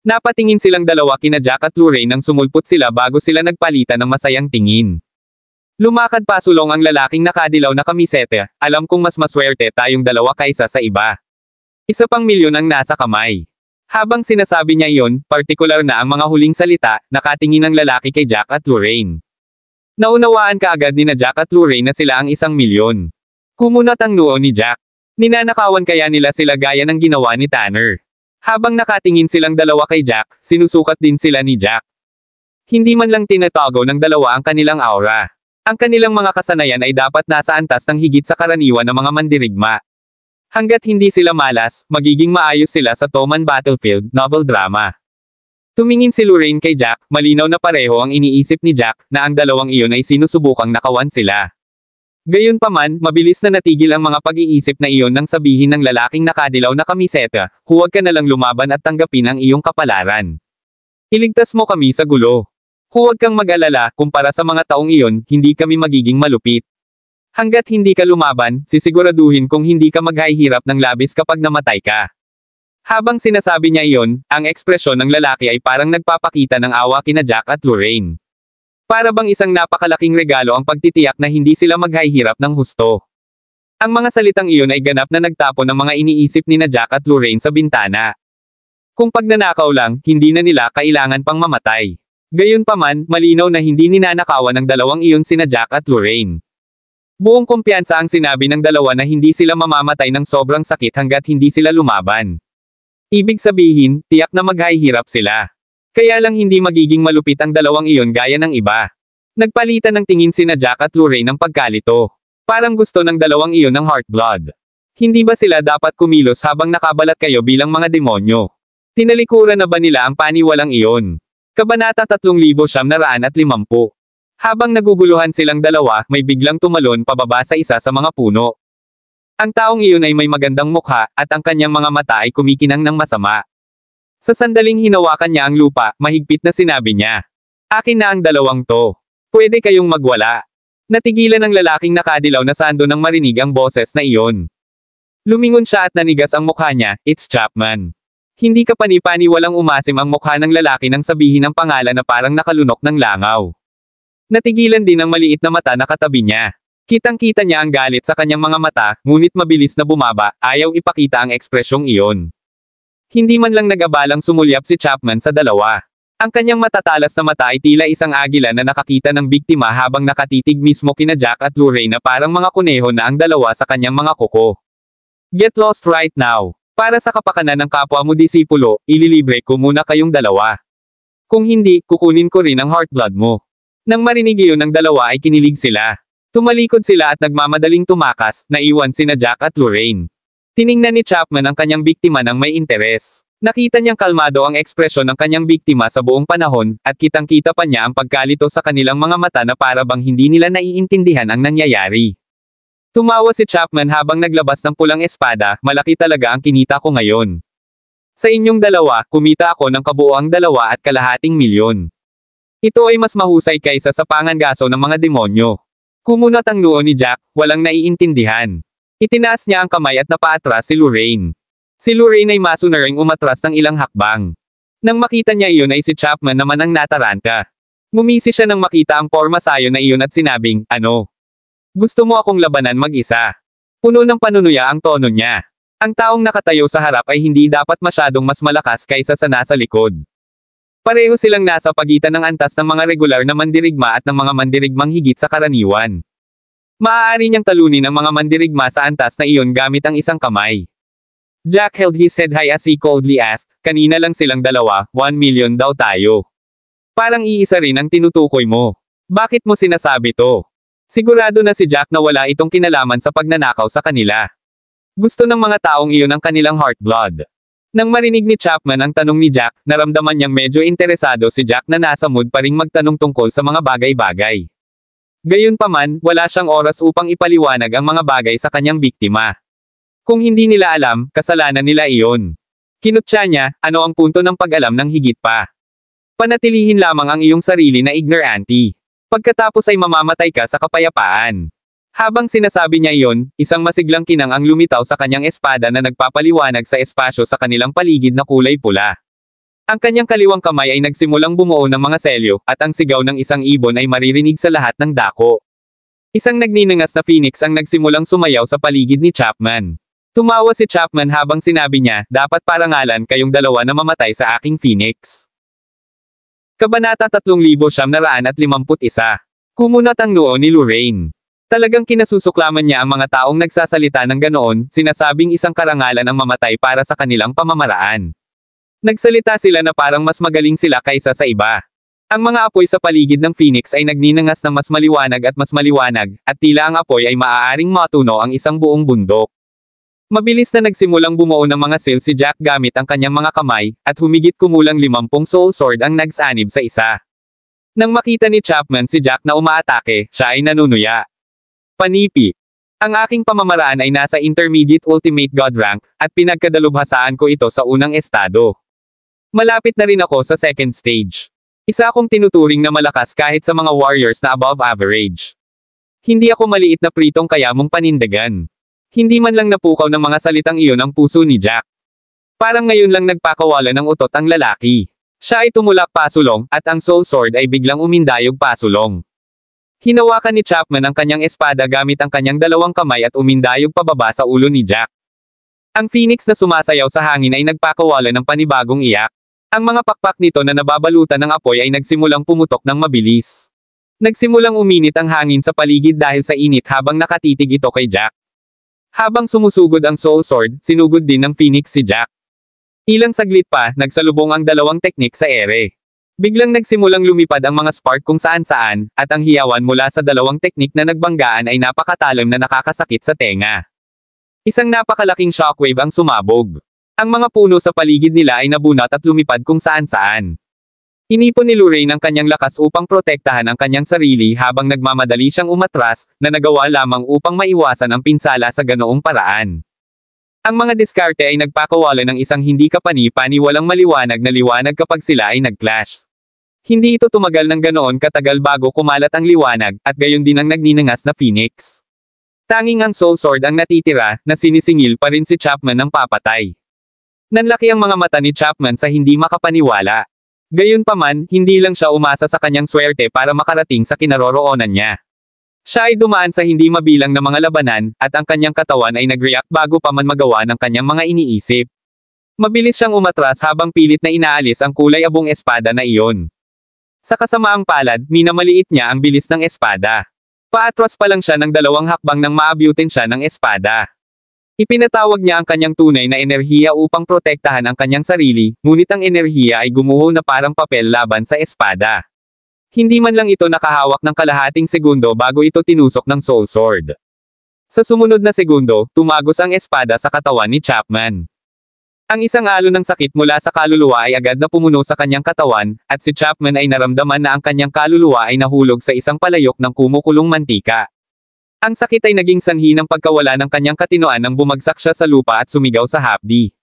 Napatingin silang dalawa kina Jack at Lorraine nang sumulpot sila bago sila nagpalitan ng masayang tingin. Lumakad pasulong ang lalaking nakadilaw na kamisete, alam kong mas maswerte tayong dalawa kaysa sa iba. Isa pang milyon ang nasa kamay. Habang sinasabi niya iyon, partikular na ang mga huling salita, nakatingin ang lalaki kay Jack at Lorraine. Naunawaan kaagad ni na Jack at Lorraine na sila ang 1 milyon. Kumunat ang noo ni Jack. Ninanakawan kaya nila sila gaya ng ginawa ni Tanner. Habang nakatingin silang dalawa kay Jack, sinusukat din sila ni Jack. Hindi man lang tinatago ng dalawa ang kanilang aura. Ang kanilang mga kasanayan ay dapat nasa antas ng higit sa karaniwan ng mga mandirigma. Hanggat hindi sila malas, magiging maayos sila sa Toman Battlefield, novel drama. Tumingin si Lorraine kay Jack, malinaw na pareho ang iniisip ni Jack, na ang dalawang iyon ay sinusubukang nakawan sila. Gayunpaman, mabilis na natigil ang mga pag-iisip na iyon nang sabihin ng lalaking nakadilaw na kamiseta, huwag ka na lang lumaban at tanggapin ang iyong kapalaran. Iligtas mo kami sa gulo. Huwag kang mag-alala, kumpara sa mga taong iyon, hindi kami magiging malupit. Hanggat hindi ka lumaban, sisiguraduhin kung hindi ka maghahirap ng labis kapag namatay ka. Habang sinasabi niya iyon, ang ekspresyon ng lalaki ay parang nagpapakita ng awa kina Jack at Lorraine. Para bang isang napakalaking regalo ang pagtitiyak na hindi sila maghahirap ng husto. Ang mga salitang iyon ay ganap na nagtapon ng mga iniisip ni na Jack at Lorraine sa bintana. Kung pagnanakaw lang, hindi na nila kailangan pang mamatay. Gayunpaman, malinaw na hindi ninanakawan ng dalawang iyon sina Jack at Lorraine. Buong kumpiyansa ang sinabi ng dalawa na hindi sila mamamatay ng sobrang sakit hanggat hindi sila lumaban. Ibig sabihin, tiyak na maghahirap sila. Kaya lang hindi magiging malupit ang dalawang iyon gaya ng iba. Nagpalitan ng tingin sina Jack at Lorraine ng pagkalito. Parang gusto ng dalawang iyon ng heartblood. Hindi ba sila dapat kumilos habang nakabalat kayo bilang mga demonyo? Tinalikuran na ba nila ang paniwalang iyon? Kabanata 3950. Habang naguguluhan silang dalawa, may biglang tumalon pababa sa isa sa mga puno. Ang taong iyon ay may magandang mukha, at ang kanyang mga mata ay kumikinang ng masama. Sa sandaling hinawakan niya ang lupa, mahigpit na sinabi niya. Akin na ang dalawang to. Pwede kayong magwala. Natigilan ng lalaking nakadilaw na sando nang marinig ang boses na iyon. Lumingon siya at nanigas ang mukha niya, it's Chapman. Hindi ka pani-paniwalang umasim ang mukha ng lalaki nang sabihin ang pangalan na parang nakalunok ng langaw. Natigilan din ang maliit na mata na katabi niya. Kitang-kita niya ang galit sa kanyang mga mata, ngunit mabilis na bumaba, ayaw ipakita ang ekspresyong iyon. Hindi man lang nag-abalang sumulyap si Chapman sa dalawa. Ang kanyang matatalas na mata ay tila isang agila na nakakita ng biktima habang nakatitig mismo kina Jack at Lorraine na parang mga kuneho na ang dalawa sa kanyang mga kuko. Get lost right now. Para sa kapakanan ng kapwa mo disipulo, ililibre ko muna kayong dalawa. Kung hindi, kukunin ko rin ang heartblood mo. Nang marinig iyon ng dalawa ay kinilig sila. Tumalikod sila at nagmamadaling tumakas, naiwan sina Jack at Lorraine. Tiningnan ni Chapman ang kanyang biktima ng may interes. Nakita niyang kalmado ang ekspresyon ng kanyang biktima sa buong panahon, at kitang-kita pa niya ang pagkalito sa kanilang mga mata na para bang hindi nila naiintindihan ang nangyayari. Tumawa si Chapman habang naglabas ng pulang espada, malaki talaga ang kinita ko ngayon. Sa inyong dalawa, kumita ako ng kabuoang 2.5 milyon. Ito ay mas mahusay kaysa sa pangangaso ng mga demonyo. Kumunat ang noo ni Jack, walang naiintindihan. Itinaas niya ang kamay at napaatras si Lorraine. Si Lorraine ay masunaring umatras ng ilang hakbang. Nang makita niya iyon ay si Chapman naman ang nataranta. Ngumisi siya nang makita ang porma sayo na iyon at sinabing, ano? Gusto mo akong labanan mag-isa? Puno ng panunuya ang tono niya. Ang taong nakatayo sa harap ay hindi dapat masyadong mas malakas kaysa sa nasa likod. Pareho silang nasa pagitan ng antas ng mga regular na mandirigma at ng mga mandirigmang higit sa karaniwan. Maaari niyang talunin ang mga mandirigma sa antas na iyon gamit ang isang kamay. Jack held his head high as he coldly asked, kanina lang silang dalawa, 1 million daw tayo. Parang iisa rin ang tinutukoy mo. Bakit mo sinasabi to? Sigurado na si Jack na wala itong kinalaman sa pagnanakaw sa kanila. Gusto ng mga taong iyon ang kanilang heartblood. Nang marinig ni Chapman ang tanong ni Jack, naramdaman niyang medyo interesado si Jack na nasa mood pa ring magtanong tungkol sa mga bagay-bagay. Gayunpaman, wala siyang oras upang ipaliwanag ang mga bagay sa kanyang biktima. Kung hindi nila alam, kasalanan nila iyon. Kinutya niya, ano ang punto ng pag-alam ng higit pa? Panatilihin lamang ang iyong sarili na ignorante. Pagkatapos ay mamamatay ka sa kapayapaan. Habang sinasabi niya iyon, isang masiglang kinang ang lumitaw sa kanyang espada na nagpapaliwanag sa espasyo sa kanilang paligid na kulay pula. Ang kanyang kaliwang kamay ay nagsimulang bumuo ng mga selyo, at ang sigaw ng isang ibon ay maririnig sa lahat ng dako. Isang nagninangas na phoenix ang nagsimulang sumayaw sa paligid ni Chapman. Tumawa si Chapman habang sinabi niya, dapat parangalan kayong dalawa na mamatay sa aking phoenix. Kabanata 3951. Kumunat ang noo ni Lorraine. Talagang kinasusuklaman niya ang mga taong nagsasalita ng ganoon, sinasabing isang karangalan ang mamatay para sa kanilang pamamaraan. Nagsalita sila na parang mas magaling sila kaysa sa iba. Ang mga apoy sa paligid ng phoenix ay nagninangas ng mas maliwanag, at tila ang apoy ay maaaring matuno ang isang buong bundok. Mabilis na nagsimulang bumuo ng mga sil si Jack gamit ang kanyang mga kamay, at humigit kumulang 50 soul sword ang nagsanib sa isa. Nang makita ni Chapman si Jack na umaatake, siya ay nanunuya. Panipi. Ang aking pamamaraan ay nasa intermediate ultimate god rank, at pinagkadalubhasaan ko ito sa unang estado. Malapit na rin ako sa second stage. Isa akong tinuturing na malakas kahit sa mga warriors na above average. Hindi ako maliit na pritong kaya mong panindagan. Hindi man lang napukaw ng mga salitang iyon ang puso ni Jack. Parang ngayon lang nagpakawala ng utot ang lalaki. Siya ay tumulak pasulong, at ang soul sword ay biglang umindayog pasulong. Hinawakan ni Chapman ang kanyang espada gamit ang kanyang dalawang kamay at umindayog pababa sa ulo ni Jack. Ang phoenix na sumasayaw sa hangin ay nagpakawala ng panibagong iyak. Ang mga pakpak nito na nababalutan ng apoy ay nagsimulang pumutok ng mabilis. Nagsimulang uminit ang hangin sa paligid dahil sa init habang nakatitig ito kay Jack. Habang sumusugod ang soul sword, sinugod din ng phoenix si Jack. Ilang saglit pa, nagsalubong ang dalawang teknik sa ere. Biglang nagsimulang lumipad ang mga spark kung saan-saan, at ang hiyawan mula sa dalawang teknik na nagbanggaan ay napakatalim na nakakasakit sa tenga. Isang napakalaking shockwave ang sumabog. Ang mga puno sa paligid nila ay nabunot at lumipad kung saan-saan. Inipon ni Lorraine ang kanyang lakas upang protektahan ang kanyang sarili habang nagmamadali siyang umatras, na nagawa lamang upang maiwasan ang pinsala sa ganoong paraan. Ang mga diskarte ay nagpakawala ng isang hindi kapani-pani walang maliwanag na liwanag kapag sila ay nag-clash. Hindi ito tumagal ng ganoon katagal bago kumalat ang liwanag, at gayon din ang nagninangas na phoenix. Tanging ang soul sword ang natitira, na sinisingil pa rin si Chapman ng papatay. Nanlaki ang mga mata ni Chapman sa hindi makapaniwala. Gayunpaman, hindi lang siya umasa sa kanyang swerte para makarating sa kinaroroonan niya. Siya ay dumaan sa hindi mabilang na mga labanan, at ang kanyang katawan ay nag-react bago pa man magawa ng kanyang mga iniisip. Mabilis siyang umatras habang pilit na inaalis ang kulay abong espada na iyon. Sa kasamaang palad, minamaliit niya ang bilis ng espada. Paatras pa lang siya ng 2 hakbang nang maabyutin siya ng espada. Ipinatawag niya ang kanyang tunay na enerhiya upang protektahan ang kanyang sarili, ngunit ang enerhiya ay gumuho na parang papel laban sa espada. Hindi man lang ito nakahawak ng kalahating segundo bago ito tinusok ng soul sword. Sa sumunod na segundo, tumagos ang espada sa katawan ni Chapman. Ang isang alon ng sakit mula sa kaluluwa ay agad na pumuno sa kanyang katawan, at si Chapman ay naramdaman na ang kanyang kaluluwa ay nahulog sa isang palayok ng kumukulong mantika. Ang sakit ay naging sanhi ng pagkawala ng kanyang katinoan nang bumagsak siya sa lupa at sumigaw sa hapdi.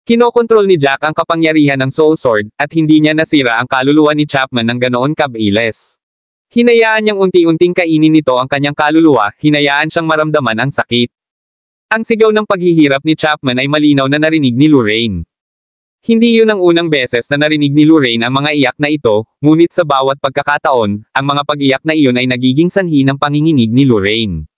Kinokontrol ni Jack ang kapangyarihan ng soul sword, at hindi niya nasira ang kaluluwa ni Chapman ng ganoon kabilis. Hinayaan niyang unti-unting kainin nito ang kanyang kaluluwa, hinayaan siyang maramdaman ang sakit. Ang sigaw ng paghihirap ni Chapman ay malinaw na narinig ni Lorraine. Hindi yun ang unang beses na narinig ni Lorraine ang mga iyak na ito, ngunit sa bawat pagkakataon, ang mga pag-iyak na iyon ay nagiging sanhi ng panginginig ni Lorraine.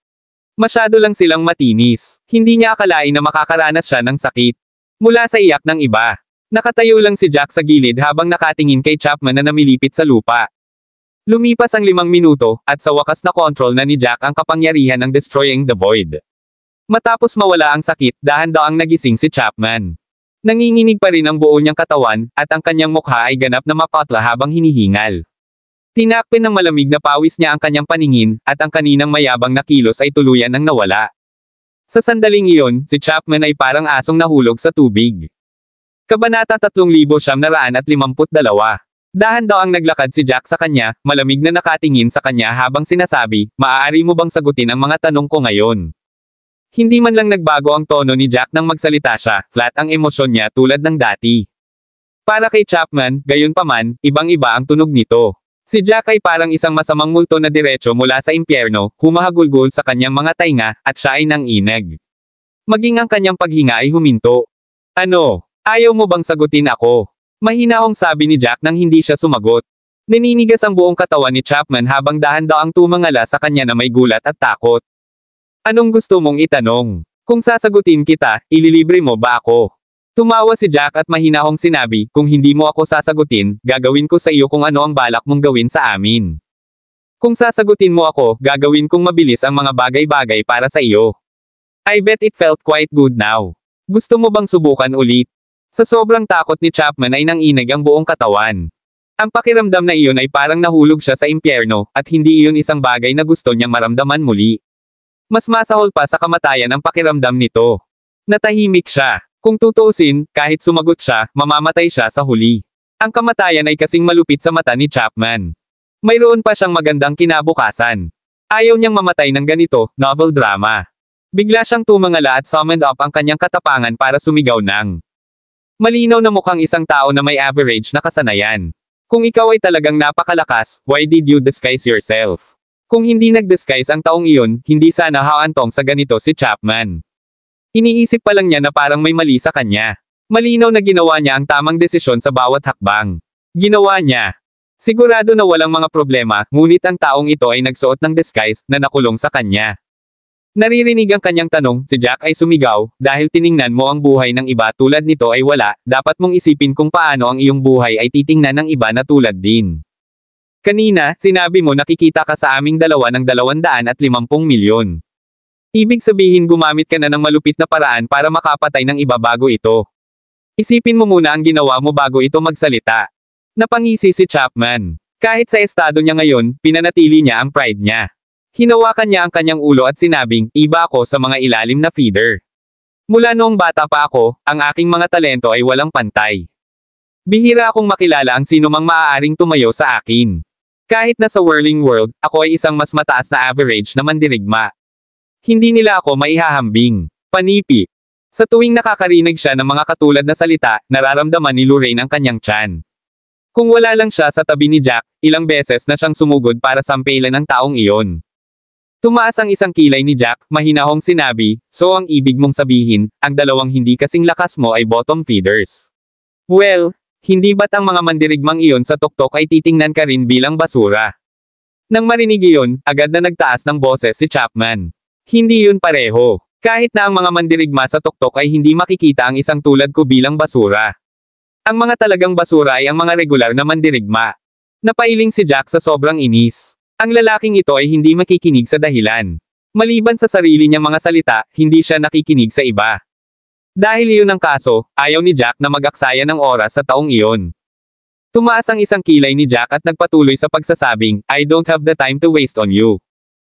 Masyado lang silang matinis. Hindi niya akalain na makakaranas siya ng sakit. Mula sa iyak ng iba. Nakatayo lang si Jack sa gilid habang nakatingin kay Chapman na namilipit sa lupa. Lumipas ang 5 minuto, at sa wakas na control na ni Jack ang kapangyarihan ng Destroying the Void. Matapos mawala ang sakit, dahan-daang nagising si Chapman. Nanginginig pa rin ang buo niyang katawan, at ang kanyang mukha ay ganap na mapatla habang hinihingal. Tinakpin ng malamig na pawis niya ang kanyang paningin, at ang kaninang mayabang na kilos ay tuluyan nang nawala. Sa sandaling iyon, si Chapman ay parang asong nahulog sa tubig. Kabanata 3952. Dahan-daang naglakad si Jack sa kanya, malamig na nakatingin sa kanya habang sinasabi, "Maaari mo bang sagutin ang mga tanong ko ngayon?" Hindi man lang nagbago ang tono ni Jack nang magsalita siya, flat ang emosyon niya tulad ng dati. Para kay Chapman, gayunpaman, ibang-iba ang tunog nito. Si Jack ay parang isang masamang multo na diretso mula sa impyerno, humahagulgol sa kanyang mga tainga, at siya ay nanginag. Maging ang kanyang paghinga ay huminto. "Ano? Ayaw mo bang sagutin ako?" Mahinahong sabi ni Jack nang hindi siya sumagot. Naninigas ang buong katawan ni Chapman habang dahan-daang tumangala sa kanya na may gulat at takot. "Anong gusto mong itanong? Kung sasagutin kita, ililibre mo ba ako?" Tumawa si Jack at mahinahong sinabi, "Kung hindi mo ako sasagutin, gagawin ko sa iyo kung ano ang balak mong gawin sa amin. Kung sasagutin mo ako, gagawin kong mabilis ang mga bagay-bagay para sa iyo." I bet it felt quite good now. Gusto mo bang subukan ulit? Sa sobrang takot ni Chapman ay nanginig ang buong katawan. Ang pakiramdam na iyon ay parang nahulog siya sa impyerno, at hindi iyon isang bagay na gusto niyang maramdaman muli. Mas masahol pa sa kamatayan ang pakiramdam nito. Natahimik siya. Kung tutuusin, kahit sumagot siya, mamamatay siya sa huli. Ang kamatayan ay kasing malupit sa mata ni Chapman. Mayroon pa siyang magandang kinabukasan. Ayaw niyang mamatay ng ganito, novel drama. Bigla siyang tumangala at summoned up ang kanyang katapangan para sumigaw ng malinaw na mukhang isang tao na may average na kasanayan. "Kung ikaw ay talagang napakalakas, why did you disguise yourself?" Kung hindi nag-disguise ang taong iyon, hindi sana haantong sa ganito si Chapman. Iniisip pa lang niya na parang may mali sa kanya. Malinaw na ginawa niya ang tamang desisyon sa bawat hakbang. Ginawa niya. Sigurado na walang mga problema, ngunit ang taong ito ay nagsuot ng disguise na nakulong sa kanya. Naririnig ang kanyang tanong, si Jack ay sumigaw, "Dahil tiningnan mo ang buhay ng iba tulad nito ay wala, dapat mong isipin kung paano ang iyong buhay ay titingnan ng iba na tulad din. Kanina, sinabi mo nakikita ka sa aming dalawa ng 250 milyon. Ibig sabihin gumamit ka na ng malupit na paraan para makapatay ng iba bago ito. Isipin mo muna ang ginawa mo bago ito magsalita." Napangisi si Chapman. Kahit sa estado niya ngayon, pinanatili niya ang pride niya. Hinawakan niya ang kanyang ulo at sinabing, "Iba ako sa mga ilalim na feeder. Mula noong bata pa ako, ang aking mga talento ay walang pantay. Bihira akong makilala ang sinumang maaaring tumayo sa akin. Kahit na sa whirling world, ako ay isang mas mataas na average na mandirigma. Hindi nila ako maihahambing." Panipi. Sa tuwing nakakarinig siya ng mga katulad na salita, nararamdaman ni Lorraine ang kanyang tiyan. Kung wala lang siya sa tabi ni Jack, ilang beses na siyang sumugod para sampelan ang taong iyon. Tumaas ang isang kilay ni Jack, mahinahong sinabi, "So ang ibig mong sabihin, ang dalawang hindi kasing lakas mo ay bottom feeders. Well, hindi ba't ang mga mandirigmang iyon sa tuktok ay titingnan ka rin bilang basura?" Nang marinig iyon, agad na nagtaas ng boses si Chapman. Hindi yun pareho. Kahit na ang mga mandirigma sa tuktok ay hindi makikita ang isang tulad ko bilang basura. Ang mga talagang basura ay ang mga regular na mandirigma. Napailing si Jack sa sobrang inis. Ang lalaking ito ay hindi makikinig sa dahilan. Maliban sa sarili niyang mga salita, hindi siya nakikinig sa iba. Dahil iyon ang kaso, ayaw ni Jack na mag-aksaya ng oras sa taong iyon. Tumaas ang isang kilay ni Jack at nagpatuloy sa pagsasabing, "I don't have the time to waste on you.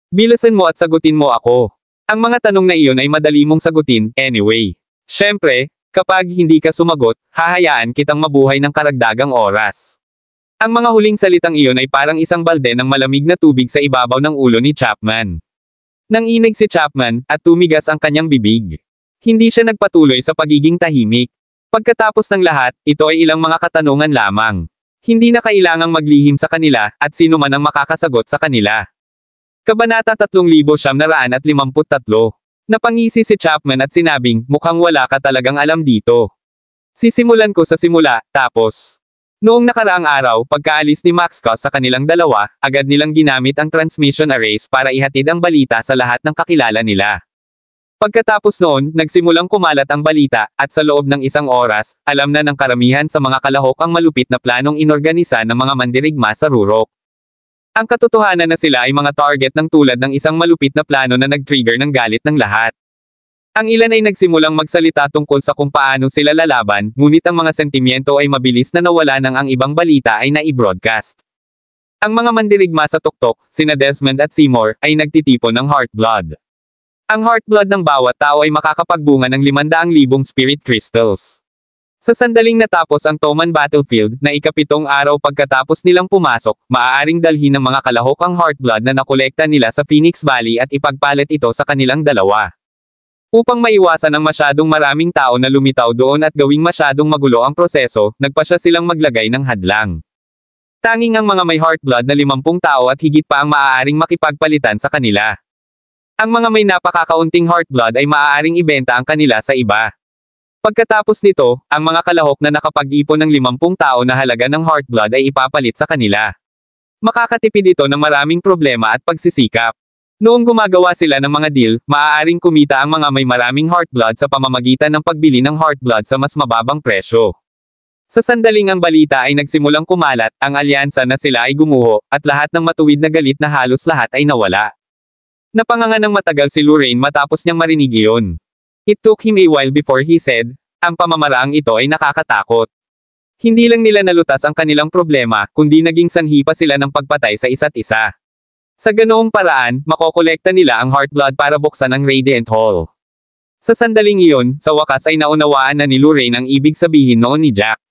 Bilisan mo at sagutin mo ako. Ang mga tanong na iyon ay madali mong sagutin, anyway. Syempre, kapag hindi ka sumagot, hahayaan kitang mabuhay ng karagdagang oras." Ang mga huling salitang iyon ay parang isang balde ng malamig na tubig sa ibabaw ng ulo ni Chapman. Nanginig si Chapman, at tumigas ang kanyang bibig. Hindi siya nagpatuloy sa pagiging tahimik. Pagkatapos ng lahat, ito ay ilang mga katanungan lamang. Hindi na kailangang maglihim sa kanila, at sino man ang makakasagot sa kanila. Kabanata 3953. Napangisi si Chapman at sinabing, "Mukhang wala ka talagang alam dito. Sisimulan ko sa simula, tapos Noong nakaraang araw, pagkaalis ni Maxcos sa kanilang dalawa, agad nilang ginamit ang transmission arrays para ihatid ang balita sa lahat ng kakilala nila. Pagkatapos noon, nagsimulang kumalat ang balita, at sa loob ng isang oras, alam na ng karamihan sa mga kalahok ang malupit na planong inorganisa ng mga mandirigma sa Rurok. Ang katotohanan na sila ay mga target ng tulad ng isang malupit na plano na nag-trigger ng galit ng lahat. Ang ilan ay nagsimulang magsalita tungkol sa kung paano sila lalaban, ngunit ang mga sentimiento ay mabilis na nawala nang ang ibang balita ay na-i-broadcast. Ang mga mandirigma sa tuktok, sina Desmond at Seymour, ay nagtitipon ng Heartblood. Ang Heartblood ng bawat tao ay makakapagbunga ng 500,000 spirit crystals. Sa sandaling natapos ang Toman Battlefield, na ikapitong araw pagkatapos nilang pumasok, maaaring dalhin ng mga kalahok ang Heartblood na nakolekta nila sa Phoenix Valley at ipagpalit ito sa kanilang dalawa. Upang maiwasan ang masyadong maraming tao na lumitaw doon at gawing masyadong magulo ang proseso, nagpasya silang maglagay ng hadlang. Tanging ang mga may Heartblood na 50 tao at higit pa ang maaaring makipagpalitan sa kanila. Ang mga may napakakaunting Heartblood ay maaaring ibenta ang kanila sa iba. Pagkatapos nito, ang mga kalahok na nakapag-ipon ng 50 tao na halaga ng Heartblood ay ipapalit sa kanila. Makakatipid ito ng maraming problema at pagsisikap. Noong gumagawa sila ng mga deal, maaaring kumita ang mga may maraming Heartblood sa pamamagitan ng pagbili ng Heartblood sa mas mababang presyo. Sa sandaling ang balita ay nagsimulang kumalat, ang alyansa na sila ay gumuho, at lahat ng matuwid na galit na halos lahat ay nawala. Napanganga ng matagal si Lorraine matapos niyang marinig iyon. It took him a while before he said, ang pamamaraang ito ay nakakatakot. Hindi lang nila nalutas ang kanilang problema, kundi naging sanhi pa sila ng pagpatay sa isa't isa. Sa ganoong paraan, makokolekta nila ang Heartblood para buksan ang Radiant Hall. Sa sandaling iyon, sa wakas ay naunawaan na ni Lorraine ang ibig sabihin noon ni Jack.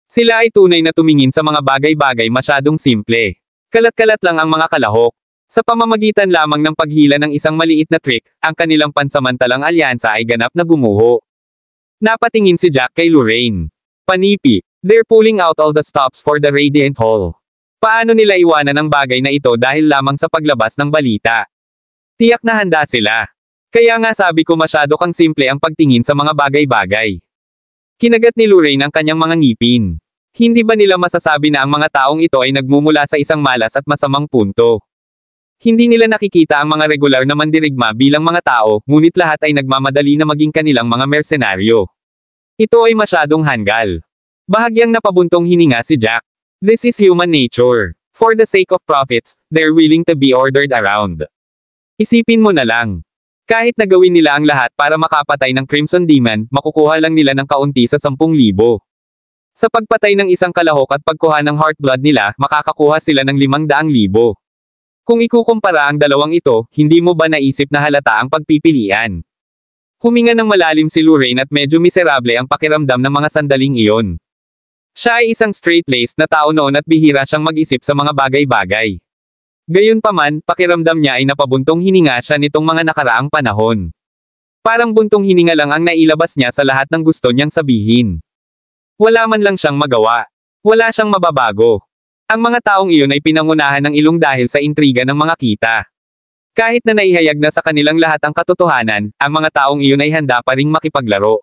Sila ay tunay na tumingin sa mga bagay-bagay masyadong simple. Kalat-kalat lang ang mga kalahok. Sa pamamagitan lamang ng paghila ng isang maliit na trick, ang kanilang pansamantalang alyansa ay ganap na gumuho. Napatingin si Jack kay Lorraine. Panipi, they're pulling out all the stops for the Radiant Hall. Paano nila iwanan ang bagay na ito dahil lamang sa paglabas ng balita? Tiyak na handa sila. Kaya nga sabi ko masyado kang simple ang pagtingin sa mga bagay-bagay. Kinagat ni Lorraine ang kanyang mga ngipin. Hindi ba nila masasabi na ang mga taong ito ay nagmumula sa isang malas at masamang punto? Hindi nila nakikita ang mga regular na mandirigma bilang mga tao, ngunit lahat ay nagmamadali na maging kanilang mga mersenaryo. Ito ay masyadong hanggal. Bahagyang napabuntong hininga si Jack. This is human nature. For the sake of profits, they're willing to be ordered around. Isipin mo na lang. Kahit nagawin nila ang lahat para makapatay ng Crimson Demon, makukuha lang nila ng kaunti sa 10,000. Sa pagpatay ng isang kalahok at pagkuha ng Heartblood nila, makakakuha sila ng 500,000. Kung ikukumpara ang dalawang ito, hindi mo ba naisip na halata ang pagpipilian? Huminga ng malalim si Lorraine at medyo miserable ang pakiramdam ng mga sandaling iyon. Siya ay isang straight-laced na tao noon at bihira siyang mag-isip sa mga bagay-bagay. Gayunpaman, pakiramdam niya ay napabuntong hininga siya nitong mga nakaraang panahon. Parang buntong hininga lang ang nailabas niya sa lahat ng gusto niyang sabihin. Wala man lang siyang magawa. Wala siyang mababago. Ang mga taong iyon ay pinangunahan ng ilong dahil sa intriga ng mga kita. Kahit na naihayag na sa kanilang lahat ang katotohanan, ang mga taong iyon ay handa pa ring makipaglaro.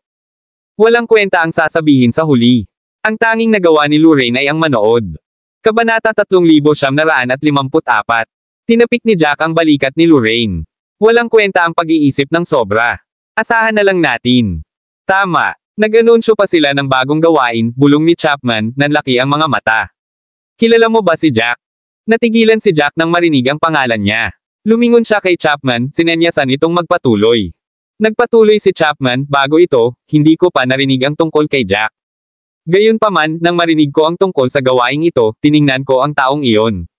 Walang kwenta ang sasabihin sa huli. Ang tanging nagawa ni Lorraine ay ang manood. Kabanata 3954. Tinapik ni Jack ang balikat ni Lorraine. Walang kwenta ang pag-iisip ng sobra. Asahan na lang natin. Tama. Nag-anunsyo pa sila ng bagong gawain, bulong ni Chapman, nanlaki ang mga mata. Kilala mo ba si Jack? Natigilan si Jack nang marinig ang pangalan niya. Lumingon siya kay Chapman, sinenyasan itong magpatuloy. Nagpatuloy si Chapman, bago ito, hindi ko pa narinig ang tungkol kay Jack. Gayunpaman, nang marinig ko ang tungkol sa gawaing ito, tiningnan ko ang taong iyon.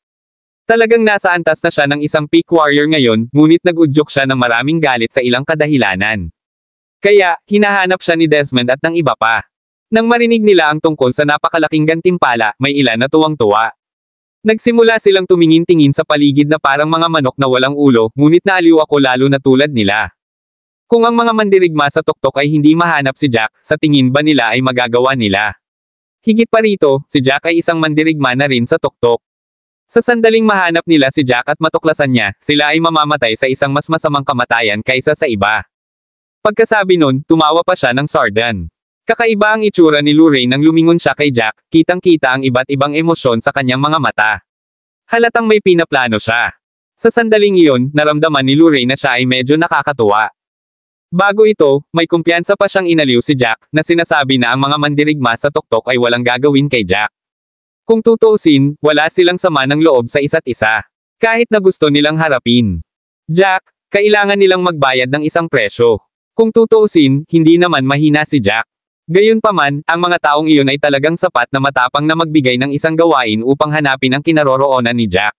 Talagang nasa antas na siya ng isang peak warrior ngayon, ngunit nag-udyok siya ng maraming galit sa ilang kadahilanan. Kaya, hinahanap siya ni Desmond at ng iba pa. Nang marinig nila ang tungkol sa napakalaking gantimpala, may ilan na tuwang-tuwa. Nagsimula silang tumingin-tingin sa paligid na parang mga manok na walang ulo, ngunit naaliw ako lalo na tulad nila. Kung ang mga mandirigma sa tuktok ay hindi mahanap si Jack, sa tingin ba nila ay magagawa nila? Higit pa rito, si Jack ay isang mandirigma na rin sa tuktok. Sa sandaling mahanap nila si Jack at matuklasan niya, sila ay mamamatay sa isang mas masamang kamatayan kaysa sa iba. Pagkasabi nun, tumawa pa siya ng sardan. Kakaiba ang itsura ni Lorraine nang lumingon siya kay Jack, kitang-kita ang iba't ibang emosyon sa kanyang mga mata. Halatang may pinaplano siya. Sa sandaling iyon, naramdaman ni Lorraine na siya ay medyo nakakatuwa. Bago ito, may kumpiyansa pa siyang inaliw si Jack, na sinasabi na ang mga mandirigma sa tuktok ay walang gagawin kay Jack. Kung tutuusin, wala silang sama ng loob sa isa't isa. Kahit na gusto nilang harapin Jack, kailangan nilang magbayad ng isang presyo. Kung tutuusin, hindi naman mahina si Jack. Gayunpaman, ang mga taong iyon ay talagang sapat na matapang na magbigay ng isang gawain upang hanapin ang kinaroroonan ni Jack.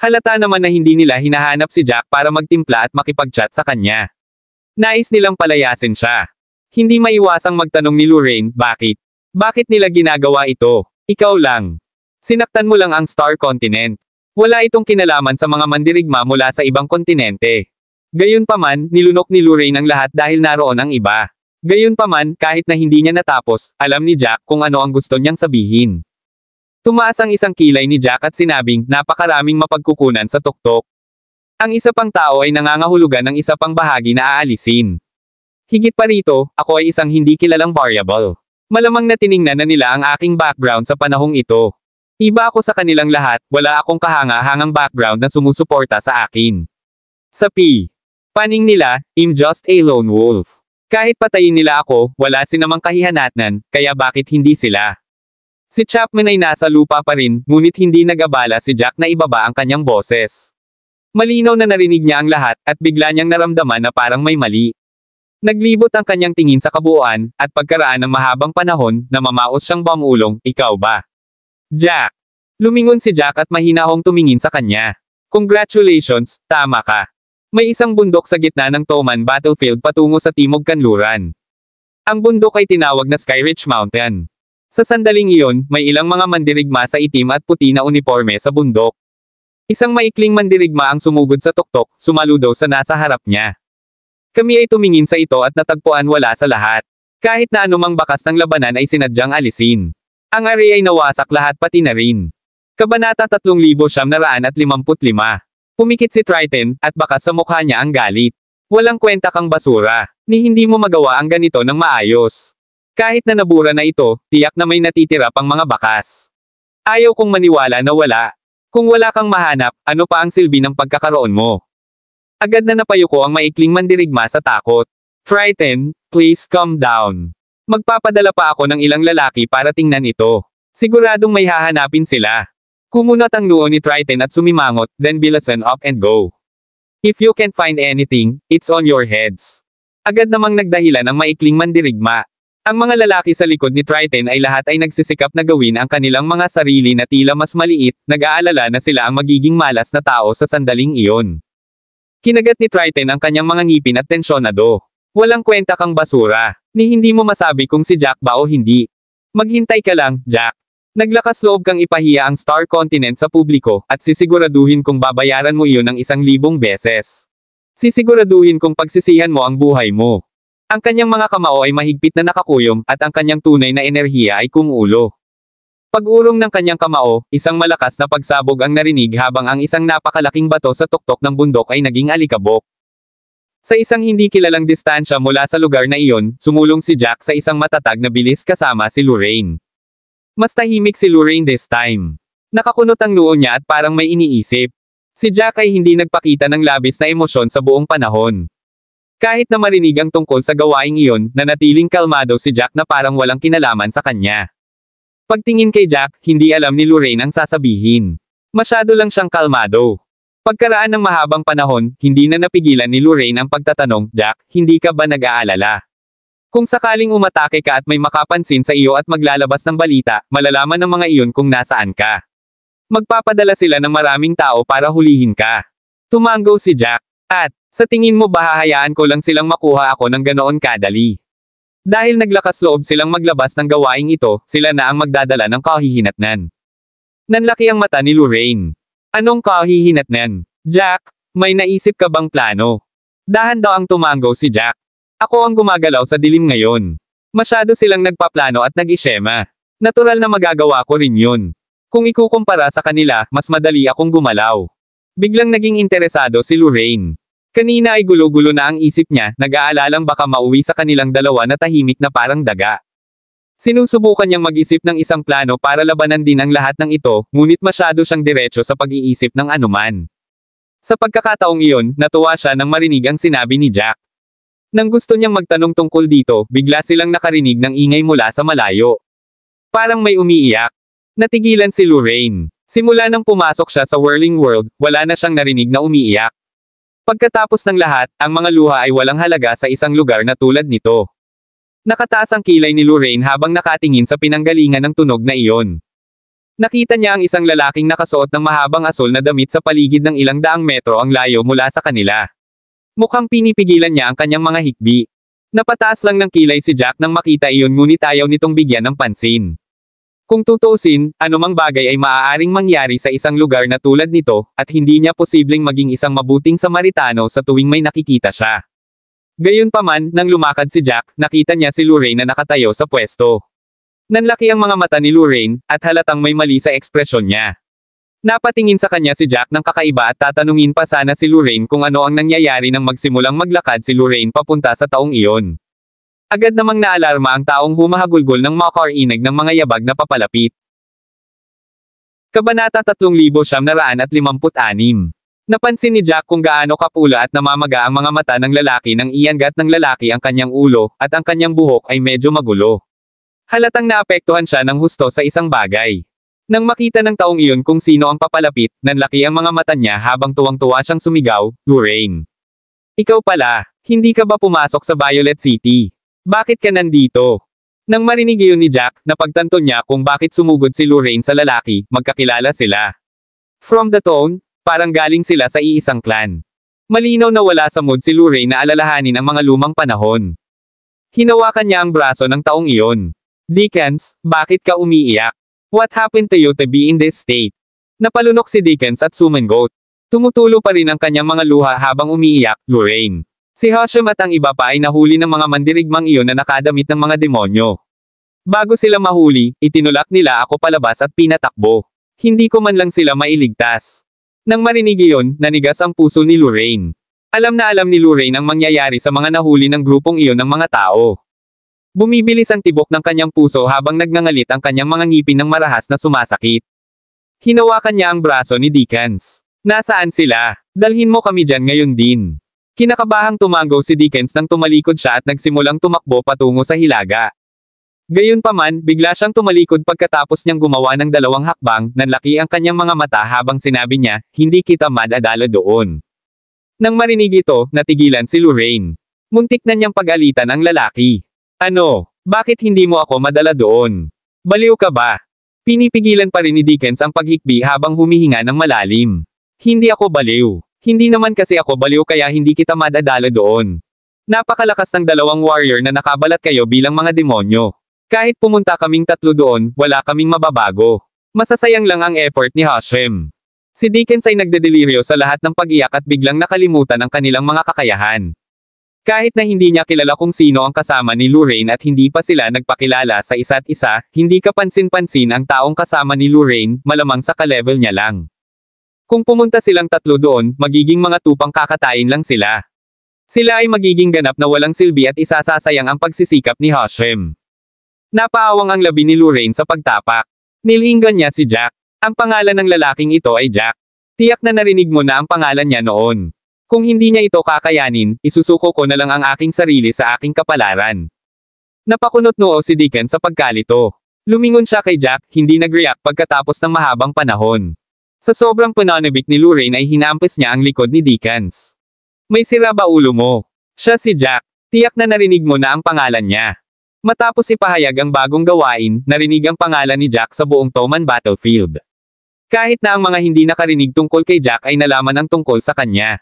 Halata naman na hindi nila hinahanap si Jack para magtimpla at makipag-chat sa kanya. Nais nilang palayasin siya. Hindi maiwasang magtanong ni Lorraine, bakit? Bakit nila ginagawa ito? Ikaw lang. Sinaktan mo lang ang Star Continent. Wala itong kinalaman sa mga mandirigma mula sa ibang kontinente. Gayunpaman, nilunok ni Lorraine ang lahat dahil naroon ang iba. Gayunpaman, kahit na hindi niya natapos, alam ni Jack kung ano ang gusto niyang sabihin. Tumaas ang isang kilay ni Jack at sinabing, napakaraming mapagkukunan sa tuktok. Ang isa pang tao ay nangangahulugan ng isa pang bahagi na aalisin. Higit pa rito, ako ay isang hindi kilalang variable. Malamang na tiningnan na nila ang aking background sa panahong ito. Iba ako sa kanilang lahat, wala akong kahanga-hangang background na sumusuporta sa akin. Sa paning nila, I'm just a lone wolf. Kahit patayin nila ako, wala sinamang kahihanatnan, kaya bakit hindi sila? Si Chapman ay nasa lupa pa rin, ngunit hindi nag-abala si Jack na ibaba ang kanyang boses. Malinaw na narinig niya ang lahat, at bigla niyang naramdaman na parang may mali. Naglibot ang kanyang tingin sa kabuuan, at pagkaraan ng mahabang panahon, namamaos siyang bamulong, ikaw ba? Jack. Lumingon si Jack at mahinahong tumingin sa kanya. Congratulations, tama ka. May isang bundok sa gitna ng Toman Battlefield patungo sa Timog Kanluran. Ang bundok ay tinawag na Sky Ridge Mountain. Sa sandaling iyon, may ilang mga mandirigma sa itim at puti na uniforme sa bundok. Isang maikling mandirigma ang sumugod sa tuktok, sumaludo sa nasa harap niya. Kami ay tumingin sa ito at natagpuan wala sa lahat. Kahit na anumang bakas ng labanan ay sinadyang alisin. Ang area ay nawasak lahat pati na rin. Kabanata 3955. Pumikit si Triton, at baka sa mukha niya ang galit. Walang kwenta kang basura, ni hindi mo magawa ang ganito ng maayos. Kahit na nabura na ito, tiyak na may natitira pang mga bakas. Ayaw kong maniwala na wala. Kung wala kang mahanap, ano pa ang silbi ng pagkakaroon mo? Agad na napayuko ang maikling mandirigma sa takot. Triton, please calm down. Magpapadala pa ako ng ilang lalaki para tingnan ito. Siguradong may hahanapin sila. Kumunat ang noo ni Triton at sumimangot, then bilasan up and go. If you can't find anything, it's on your heads. Agad namang nagdahilan ang maikling mandirigma. Ang mga lalaki sa likod ni Triton ay lahat ay nagsisikap na gawin ang kanilang mga sarili na tila mas maliit, nag-aalala na sila ang magiging malas na tao sa sandaling iyon. Kinagat ni Triton ang kanyang mga ngipin at tensyonado. Walang kwenta kang basura, ni hindi mo masabi kung si Jack ba o hindi. Maghintay ka lang, Jack. Naglakas loob kang ipahiya ang Star Continent sa publiko, at sisiguraduhin kung babayaran mo iyon ng 1,000 beses. Sisiguraduhin kung pagsisihan mo ang buhay mo. Ang kanyang mga kamao ay mahigpit na nakakuyom, at ang kanyang tunay na enerhiya ay kumuulo. Pag-urong ng kanyang kamao, isang malakas na pagsabog ang narinig habang ang isang napakalaking bato sa tuktok ng bundok ay naging alikabok. Sa isang hindi kilalang distansya mula sa lugar na iyon, sumulong si Jack sa isang matatag na bilis kasama si Lorraine. Mas tahimik si Lorraine this time. Nakakunot ang noo niya at parang may iniisip. Si Jack ay hindi nagpakita ng labis na emosyon sa buong panahon. Kahit na marinig ang tungkol sa gawaing iyon, nanatiling kalmado si Jack na parang walang kinalaman sa kanya. Pagtingin kay Jack, hindi alam ni Lorraine ang sasabihin. Masyado lang siyang kalmado. Pagkaraan ng mahabang panahon, hindi na napigilan ni Lorraine ang pagtatanong, Jack, hindi ka ba nag-aalala? Kung sakaling umatake ka at may makapansin sa iyo at maglalabas ng balita, malalaman ng mga iyon kung nasaan ka. Magpapadala sila ng maraming tao para hulihin ka. Tumango si Jack. At, sa tingin mo ba hahayaan ko lang silang makuha ako ng ganoon kadali? Dahil naglakas loob silang maglabas ng gawaing ito, sila na ang magdadala ng kahihinatnan. Nanlaki ang mata ni Lorraine. Anong kahihinatnan? Jack, may naisip ka bang plano? Dahan daw ang tumango si Jack. Ako ang gumagalaw sa dilim ngayon. Masyado silang nagpaplano at nag-isyema. Natural na magagawa ko rin yun. Kung ikukumpara sa kanila, mas madali akong gumalaw. Biglang naging interesado si Lorraine. Kanina ay gulo-gulo na ang isip niya, nag-aalalang baka mauwi sa kanilang dalawa na tahimik na parang daga. Sinusubukan niyang mag-isip ng isang plano para labanan din ang lahat ng ito, ngunit masyado siyang diretso sa pag-iisip ng anuman. Sa pagkakataong iyon, natuwa siya nang marinig ang sinabi ni Jack. Nang gusto niyang magtanong tungkol dito, bigla silang nakarinig ng ingay mula sa malayo. Parang may umiiyak. Natigilan si Lorraine. Simula nang pumasok siya sa Whirling World, wala na siyang narinig na umiiyak. Pagkatapos ng lahat, ang mga luha ay walang halaga sa isang lugar na tulad nito. Nakataas ang kilay ni Lorraine habang nakatingin sa pinanggalingan ng tunog na iyon. Nakita niya ang isang lalaking nakasuot ng mahabang asul na damit sa paligid ng ilang daang metro ang layo mula sa kanila. Mukhang pinipigilan niya ang kanyang mga hikbi. Napataas lang ng kilay si Jack nang makita iyon ngunit ayaw nitong bigyan ng pansin. Kung tutuusin, anumang bagay ay maaaring mangyari sa isang lugar na tulad nito, at hindi niya posibleng maging isang mabuting Samaritano sa tuwing may nakikita siya. Gayunpaman, nang lumakad si Jack, nakita niya si Lorraine na nakatayo sa pwesto. Nanlaki ang mga mata ni Lorraine, at halatang may mali sa ekspresyon niya. Napatingin sa kanya si Jack ng kakaiba at tatanungin pa sana si Lorraine kung ano ang nangyayari nang magsimulang maglakad si Lorraine papunta sa taong iyon. Agad namang naalarma ang taong humahagulgol ng makarinig ng mga yabag na papalapit. Kabanata 3956. Napansin ni Jack kung gaano kapula at namamaga ang mga mata ng lalaki nang iangat ng lalaki ang kanyang ulo, at ang kanyang buhok ay medyo magulo. Halatang naapektuhan siya ng husto sa isang bagay. Nang makita ng taong iyon kung sino ang papalapit, nanlaki ang mga mata niya habang tuwang-tuwa siyang sumigaw, "Lorraine! Ikaw pala, hindi ka ba pumasok sa Violet City? Bakit ka nandito?" Nang marinig iyon ni Jack, napagtanto niya kung bakit sumugod si Lorraine sa lalaki, magkakilala sila. From the tone, parang galing sila sa iisang clan. Malinaw na wala sa mood si Lorraine na alalahanin ang mga lumang panahon. Hinawakan niya ang braso ng taong iyon. "Dickens, bakit ka umiiyak? What happened to you to be in this state?" Napalunok si Dickens at sumangot. Tumutulo pa rin ang kanyang mga luha habang umiiyak, Lorraine. Si Hashem at ang iba pa ay nahuli ng mga mandirigmang iyon na nakadamit ng mga demonyo. Bago sila mahuli, itinulak nila ako palabas at pinatakbo. Hindi ko man lang sila mailigtas. Nang marinig iyon, nanigas ang puso ni Lorraine. Alam na alam ni Lorraine ang mangyayari sa mga nahuli ng grupong iyon ng mga tao. Bumibilis ang tibok ng kanyang puso habang nagngangalit ang kanyang mga ngipin ng marahas na sumasakit. Hinawakan niya ang braso ni Dickens. "Nasaan sila? Dalhin mo kami dyan ngayon din." Kinakabahang tumango si Dickens nang tumalikod siya at nagsimulang tumakbo patungo sa hilaga. Gayunpaman, bigla siyang tumalikod pagkatapos niyang gumawa ng 2 hakbang, nanlaki ang kanyang mga mata habang sinabi niya, "Hindi kita madadala doon." Nang marinig ito, natigilan si Lorraine. Muntik na niyang pag-alitan ang lalaki. "Ano? Bakit hindi mo ako madala doon? Baliw ka ba?" Pinipigilan pa rin ni Dickens ang paghikbi habang humihinga ng malalim. "Hindi ako baliw. Hindi naman kasi ako baliw kaya hindi kita madadala doon. Napakalakas ng 2 warrior na nakabalat kayo bilang mga demonyo. Kahit pumunta kaming 3 doon, wala kaming mababago. Masasayang lang ang effort ni Hashem." Si Dickens ay nagdedeliryo sa lahat ng pag-iyak at biglang nakalimutan ang kanilang mga kakayahan. Kahit na hindi niya kilala kung sino ang kasama ni Lorraine at hindi pa sila nagpakilala sa isa't isa, hindi kapansin-pansin ang taong kasama ni Lorraine, malamang sa ka-level niya lang. Kung pumunta silang 3 doon, magiging mga tupang kakatayin lang sila. Sila ay magiging ganap na walang silbi at isasasayang ang pagsisikap ni Hashem. Napaawang ang labi ni Lorraine sa pagtapak. Nilinggan niya si Jack. Ang pangalan ng lalaking ito ay Jack. Tiyak na narinig mo na ang pangalan niya noon. Kung hindi niya ito kakayanin, isusuko ko na lang ang aking sarili sa aking kapalaran. Napakunot noo si Dickens sa pagkalito. Lumingon siya kay Jack, hindi nag-react pagkatapos ng mahabang panahon. Sa sobrang pananabik ni Lorraine ay hinampis niya ang likod ni Dickens. "May sira ba ulo mo? Siya si Jack. Tiyak na narinig mo na ang pangalan niya." Matapos ipahayag ang bagong gawain, narinig ang pangalan ni Jack sa buong Toman battlefield. Kahit na ang mga hindi nakarinig tungkol kay Jack ay nalaman ang tungkol sa kanya.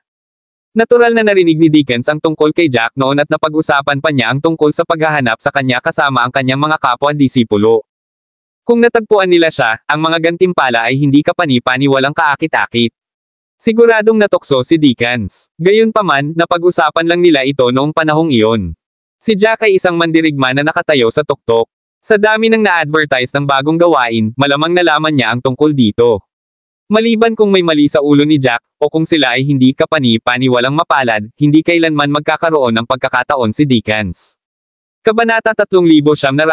Natural na narinig ni Dickens ang tungkol kay Jack noon at napag-usapan pa niya ang tungkol sa paghahanap sa kanya kasama ang kanyang mga kapwa-disipulo. Kung natagpuan nila siya, ang mga gantimpala ay hindi kapani-pani walang kaakit-akit. Siguradong natokso si Dickens. Gayunpaman, napag-usapan lang nila ito noong panahong iyon. Si Jack ay isang mandirigma na nakatayo sa tuktok. Sa dami ng na-advertise ng bagong gawain, malamang nalaman niya ang tungkol dito. Maliban kung may mali sa ulo ni Jack, o kung sila ay hindi kapani-paniwalang mapalad, hindi kailanman magkakaroon ng pagkakataon si Dickens. Kabanata 3957.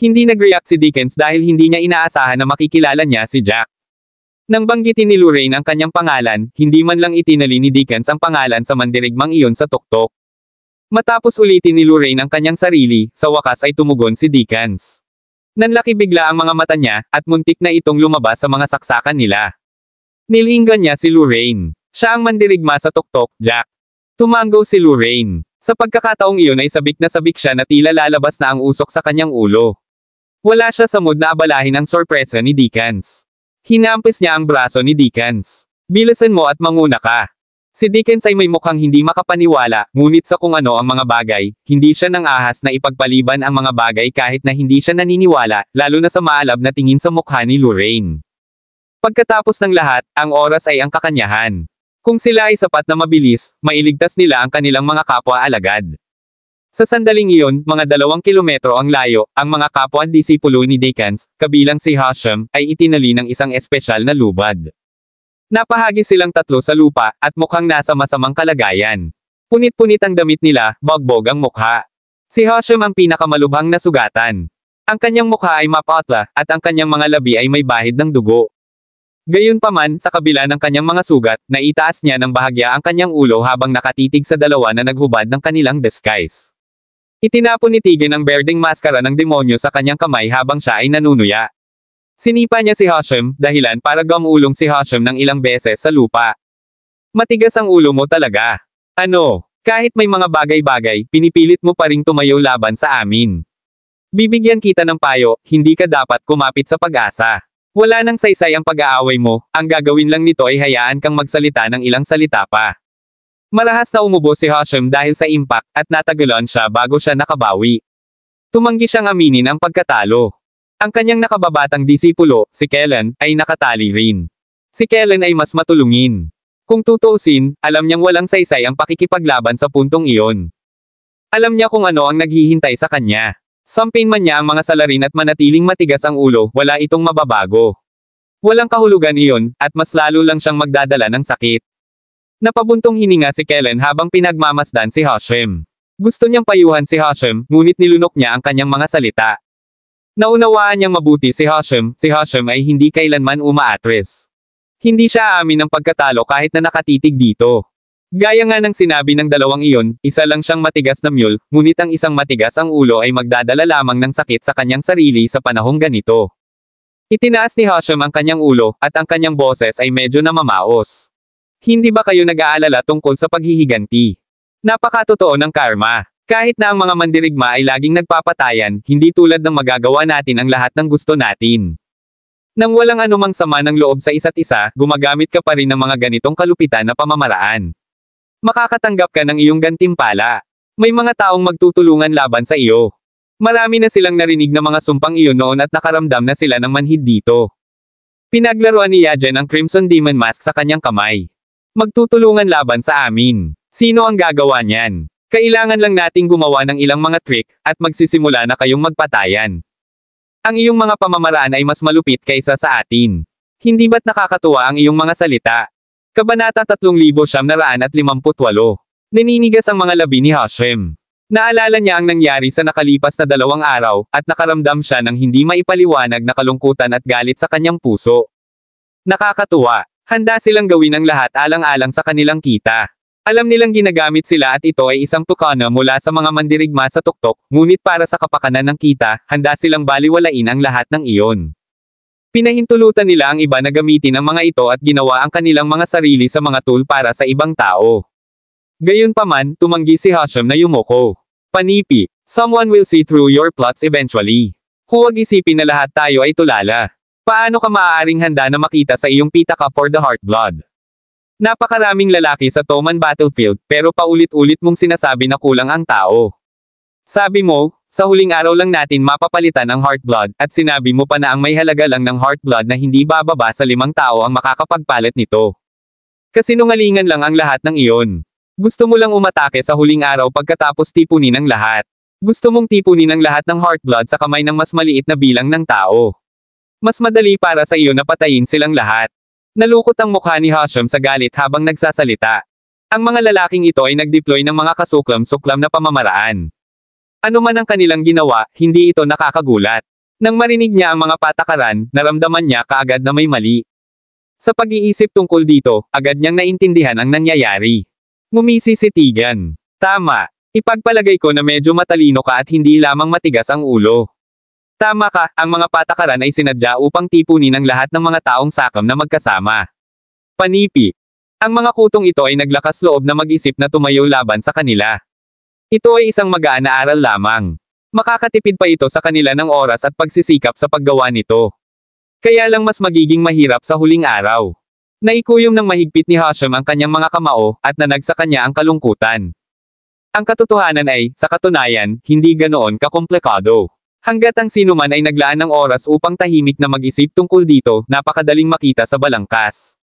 Hindi nag-react si Dickens dahil hindi niya inaasahan na makikilala niya si Jack. Nang banggitin ni Lorraine ang kanyang pangalan, hindi man lang itinali ni Dickens ang pangalan sa mandirigmang iyon sa tuktok. Matapos ulitin ni Lorraine ang kanyang sarili, sa wakas ay tumugon si Dickens. Nanlaki bigla ang mga mata niya, at muntik na itong lumabas sa mga saksakan nila. Nilinggan niya si Lorraine. Siya ang mandirigma sa tuktok, Jack. Tumango si Lorraine. Sa pagkakataong iyon ay sabik siya na tila lalabas na ang usok sa kanyang ulo. Wala siya sa mood na abalahin ang sorpresa ni Dickens. Hinampis niya ang braso ni Dickens. Bilisan mo at manguna ka. Si Dickens ay may mukhang hindi makapaniwala, ngunit sa kung ano ang mga bagay, hindi siya nang ahas na ipagpaliban ang mga bagay kahit na hindi siya naniniwala, lalo na sa maalab na tingin sa mukha ni Lorraine. Pagkatapos ng lahat, ang oras ay ang kakanyahan. Kung sila ay sapat na mabilis, mailigtas nila ang kanilang mga kapwa alagad. Sa sandaling iyon, mga 2 kilometro ang layo, ang mga kapwa disipulo ni Dickens, kabilang si Hashem, ay itinali ng isang espesyal na lubad. Napahagi silang tatlo sa lupa, at mukhang nasa masamang kalagayan. Punit-punit ang damit nila, bogbog ang mukha. Si Hashem ang pinakamalubhang na sugatan. Ang kanyang mukha ay mapatla, at ang kanyang mga labi ay may bahid ng dugo. Gayunpaman, sa kabila ng kanyang mga sugat, naitaas niya ng bahagya ang kanyang ulo habang nakatitig sa dalawa na naghubad ng kanilang disguise. Itinapon ni Tegan ang berdeng maskara ng demonyo sa kanyang kamay habang siya ay nanunuya. Sinipa niya si Hashem, dahilan para gumulong si Hashem ng ilang beses sa lupa. Matigas ang ulo mo talaga. Ano? Kahit may mga bagay-bagay, pinipilit mo pa ring tumayo laban sa amin. Bibigyan kita ng payo, hindi ka dapat kumapit sa Pag-asa. Wala nang saysay ang pag-aaway mo, ang gagawin lang nito ay hayaan kang magsalita ng ilang salita pa. Marahas na umubo si Hashem dahil sa impact, at natagalan siya bago siya nakabawi. Tumanggi siyang aminin ang pagkatalo. Ang kanyang nakababatang disipulo, si Kellen, ay nakatali rin. Si Kellen ay mas matulungin. Kung tutuusin, alam niyang walang saysay ang pakikipaglaban sa puntong iyon. Alam niya kung ano ang naghihintay sa kanya. Sampin man niya ang mga salarin at manatiling matigas ang ulo, wala itong mababago. Walang kahulugan iyon, at mas lalo lang siyang magdadala ng sakit. Napabuntong hininga si Kellen habang pinagmamasdan si Hashem. Gusto niyang payuhan si Hashem, ngunit nilunok niya ang kanyang mga salita. Naunawaan niyang mabuti si Hashem ay hindi kailanman umaatres. Hindi siya aamin ng pagkatalo kahit na nakatitig dito. Gaya nga ng sinabi ng dalawang iyon, isa lang siyang matigas na mule, ngunit ang isang matigas ang ulo ay magdadala lamang ng sakit sa kanyang sarili sa panahong ganito. Itinaas ni Hashem ang kanyang ulo, at ang kanyang boses ay medyo namamaos. Hindi ba kayo nag-aalala tungkol sa paghihiganti? Napakatotoo ng karma. Kahit na ang mga mandirigma ay laging nagpapatayan, hindi tulad ng magagawa natin ang lahat ng gusto natin. Nang walang anumang sama ng loob sa isa't isa, gumagamit ka pa rin ng mga ganitong kalupitan na pamamaraan. Makakatanggap ka ng iyong gantimpala. May mga taong magtutulungan laban sa iyo. Marami na silang narinig na mga sumpang iyon noon at nakaramdam na sila ng manhid dito. Pinaglaruan ni Yajen ang Crimson Demon Mask sa kanyang kamay. Magtutulungan laban sa amin. Sino ang gagawa niyan? Kailangan lang nating gumawa ng ilang mga trick, at magsisimula na kayong magpatayan. Ang iyong mga pamamaraan ay mas malupit kaysa sa atin. Hindi ba't nakakatuwa ang iyong mga salita? Kabanata 3958. Naninigas ang mga labi ni Hashem. Naalala niya ang nangyari sa nakalipas na 2 araw, at nakaramdam siya ng hindi maipaliwanag na kalungkutan at galit sa kanyang puso. Nakakatuwa. Handa silang gawin ang lahat alang-alang sa kanilang kita. Alam nilang ginagamit sila at ito ay isang tukana mula sa mga mandirigma sa tuktok, ngunit para sa kapakanan ng kita, handa silang baliwalain ang lahat ng iyon. Pinahintulutan nila ang iba na gamitin ang mga ito at ginawa ang kanilang mga sarili sa mga tool para sa ibang tao. Gayunpaman, tumanggi si Hashem na yumuko. Panipi, someone will see through your plots eventually. Huwag isipin na lahat tayo ay tulala. Paano ka maaaring handa na makita sa iyong pitaka for the Heartblood? Napakaraming lalaki sa Toman battlefield, pero paulit-ulit mong sinasabi na kulang ang tao. Sabi mo, sa huling araw lang natin mapapalitan ang Heartblood, at sinabi mo pa na ang may halaga lang ng Heartblood na hindi bababa sa 5 tao ang makakapagpalit nito. Kasinungalingan lang ang lahat ng iyon. Gusto mo lang umatake sa huling araw pagkatapos tipunin ang lahat. Gusto mong tipunin ang lahat ng Heartblood sa kamay ng mas maliit na bilang ng tao. Mas madali para sa iyo na patayin silang lahat. Nalukot ang mukha ni Hashim sa galit habang nagsasalita. Ang mga lalaking ito ay nag-deploy ng mga kasuklam-suklam na pamamaraan. Ano man ang kanilang ginawa, hindi ito nakakagulat. Nang marinig niya ang mga patakaran, naramdaman niya kaagad na may mali. Sa pag-iisip tungkol dito, agad niyang naintindihan ang nangyayari. Ngumisi si Tegan. Tama. Ipagpalagay ko na medyo matalino ka at hindi lamang matigas ang ulo. Tama ka, ang mga patakaran ay sinadya upang tipunin ang lahat ng mga taong sakam na magkasama. Panipi. Ang mga kutong ito ay naglakas loob na mag-isip na tumayo laban sa kanila. Ito ay isang magaan na aral lamang. Makakatipid pa ito sa kanila ng oras at pagsisikap sa paggawa nito. Kaya lang mas magiging mahirap sa huling araw. Naikuyom ng mahigpit ni Hashim ang kanyang mga kamao, at nanag sa kanya ang kalungkutan. Ang katotohanan ay, sa katunayan, hindi ganoon kakomplikado. Hanggat ang sinuman ay naglaan ng oras upang tahimik na mag-isip tungkol dito, napakadaling makita sa balangkas.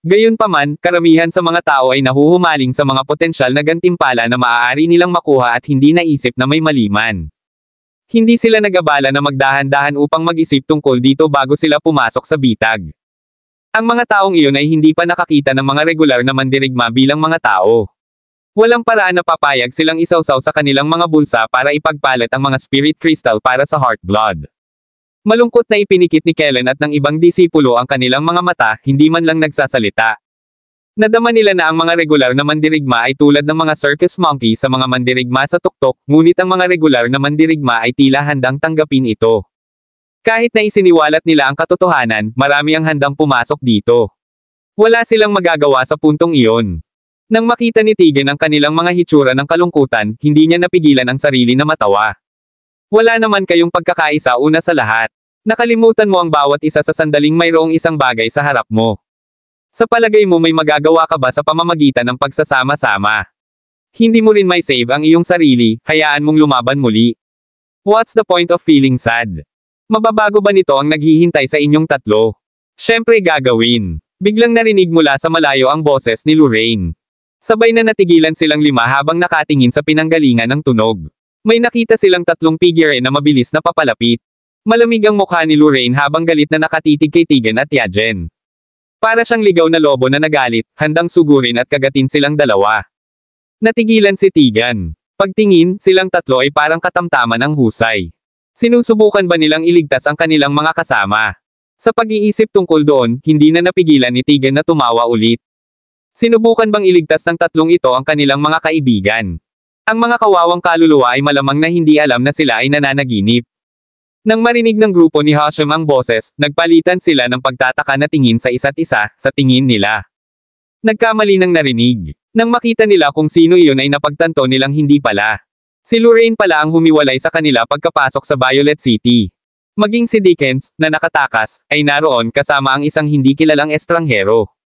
Gayunpaman, karamihan sa mga tao ay nahuhumaling sa mga potensyal na gantimpala na maaari nilang makuha at hindi naisip na may maliman. Hindi sila nag-abala na magdahan-dahan upang mag-isip tungkol dito bago sila pumasok sa bitag. Ang mga taong iyon ay hindi pa nakakita ng mga regular na mandirigma bilang mga tao. Walang paraan na papayag silang isawsaw sa kanilang mga bulsa para ipagpalit ang mga spirit crystal para sa heart blood. Malungkot na ipinikit ni Kellen at ng ibang disipulo ang kanilang mga mata, hindi man lang nagsasalita. Nadama nila na ang mga regular na mandirigma ay tulad ng mga circus monkey sa mga mandirigma sa tuktok, ngunit ang mga regular na mandirigma ay tila handang tanggapin ito. Kahit na isiniwalat nila ang katotohanan, marami ang handang pumasok dito. Wala silang magagawa sa puntong iyon. Nang makita ni Tegan ang kanilang mga hitsura ng kalungkutan, hindi niya napigilan ang sarili na matawa. Wala naman kayong pagkakaisa una sa lahat. Nakalimutan mo ang bawat isa sa sandaling mayroong isang bagay sa harap mo. Sa palagay mo may magagawa ka ba sa pamamagitan ng pagsasama-sama? Hindi mo rin may save ang iyong sarili, hayaan mong lumaban muli. What's the point of feeling sad? Mababago ba nito ang naghihintay sa inyong tatlo? Siyempre gagawin. Biglang narinig mula sa malayo ang boses ni Lorraine. Sabay na natigilan silang lima habang nakatingin sa pinanggalingan ng tunog. May nakita silang tatlong figure na mabilis na papalapit. Malamig ang mukha ni Lorraine habang galit na nakatitig kay Tegan at Yajen. Para siyang ligaw na lobo na nagalit, handang sugurin at kagatin silang dalawa. Natigilan si Tegan. Pagtingin, silang tatlo ay parang katamtaman ang husay. Sinusubukan ba nilang iligtas ang kanilang mga kasama? Sa pag-iisip tungkol doon, hindi na napigilan ni Tegan na tumawa ulit. Sinubukan bang iligtas ng tatlong ito ang kanilang mga kaibigan? Ang mga kawawang kaluluwa ay malamang na hindi alam na sila ay nananaginip. Nang marinig ng grupo ni Hashim ang boses, nagpalitan sila ng pagtataka na tingin sa isa't isa, sa tingin nila. Nagkamali ng narinig. Nang makita nila kung sino iyon ay napagtanto nilang hindi pala. Si Lorraine pala ang humiwalay sa kanila pagkapasok sa Violet City. Maging si Dickens, na nakatakas, ay naroon kasama ang isang hindi kilalang estranghero.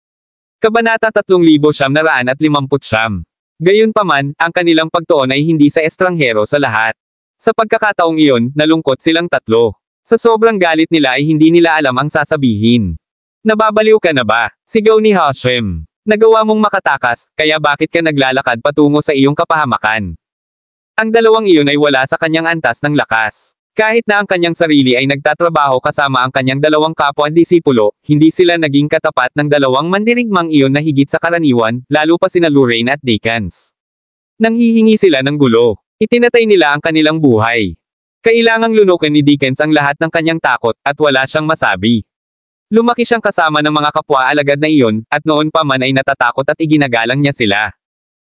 Kabanata 3959. Gayunpaman, ang kanilang pagtuon ay hindi sa estranghero sa lahat. Sa pagkakataong iyon, nalungkot silang tatlo. Sa sobrang galit nila ay hindi nila alam ang sasabihin. Nababaliw ka na ba? Sigaw ni Hashim. Nagawa mong makatakas, kaya bakit ka naglalakad patungo sa iyong kapahamakan? Ang dalawang iyon ay wala sa kanyang antas ng lakas. Kahit na ang kanyang sarili ay nagtatrabaho kasama ang kanyang dalawang kapwa-disipulo, hindi sila naging katapat ng dalawang mandirigmang iyon na higit sa karaniwan, lalo pa sina Lorraine at Dickens. Nanghihingi sila ng gulo. Itinatay nila ang kanilang buhay. Kailangang lunukin ni Dickens ang lahat ng kanyang takot, at wala siyang masabi. Lumaki siyang kasama ng mga kapwa-alagad na iyon, at noon pa man ay natatakot at iginagalang niya sila.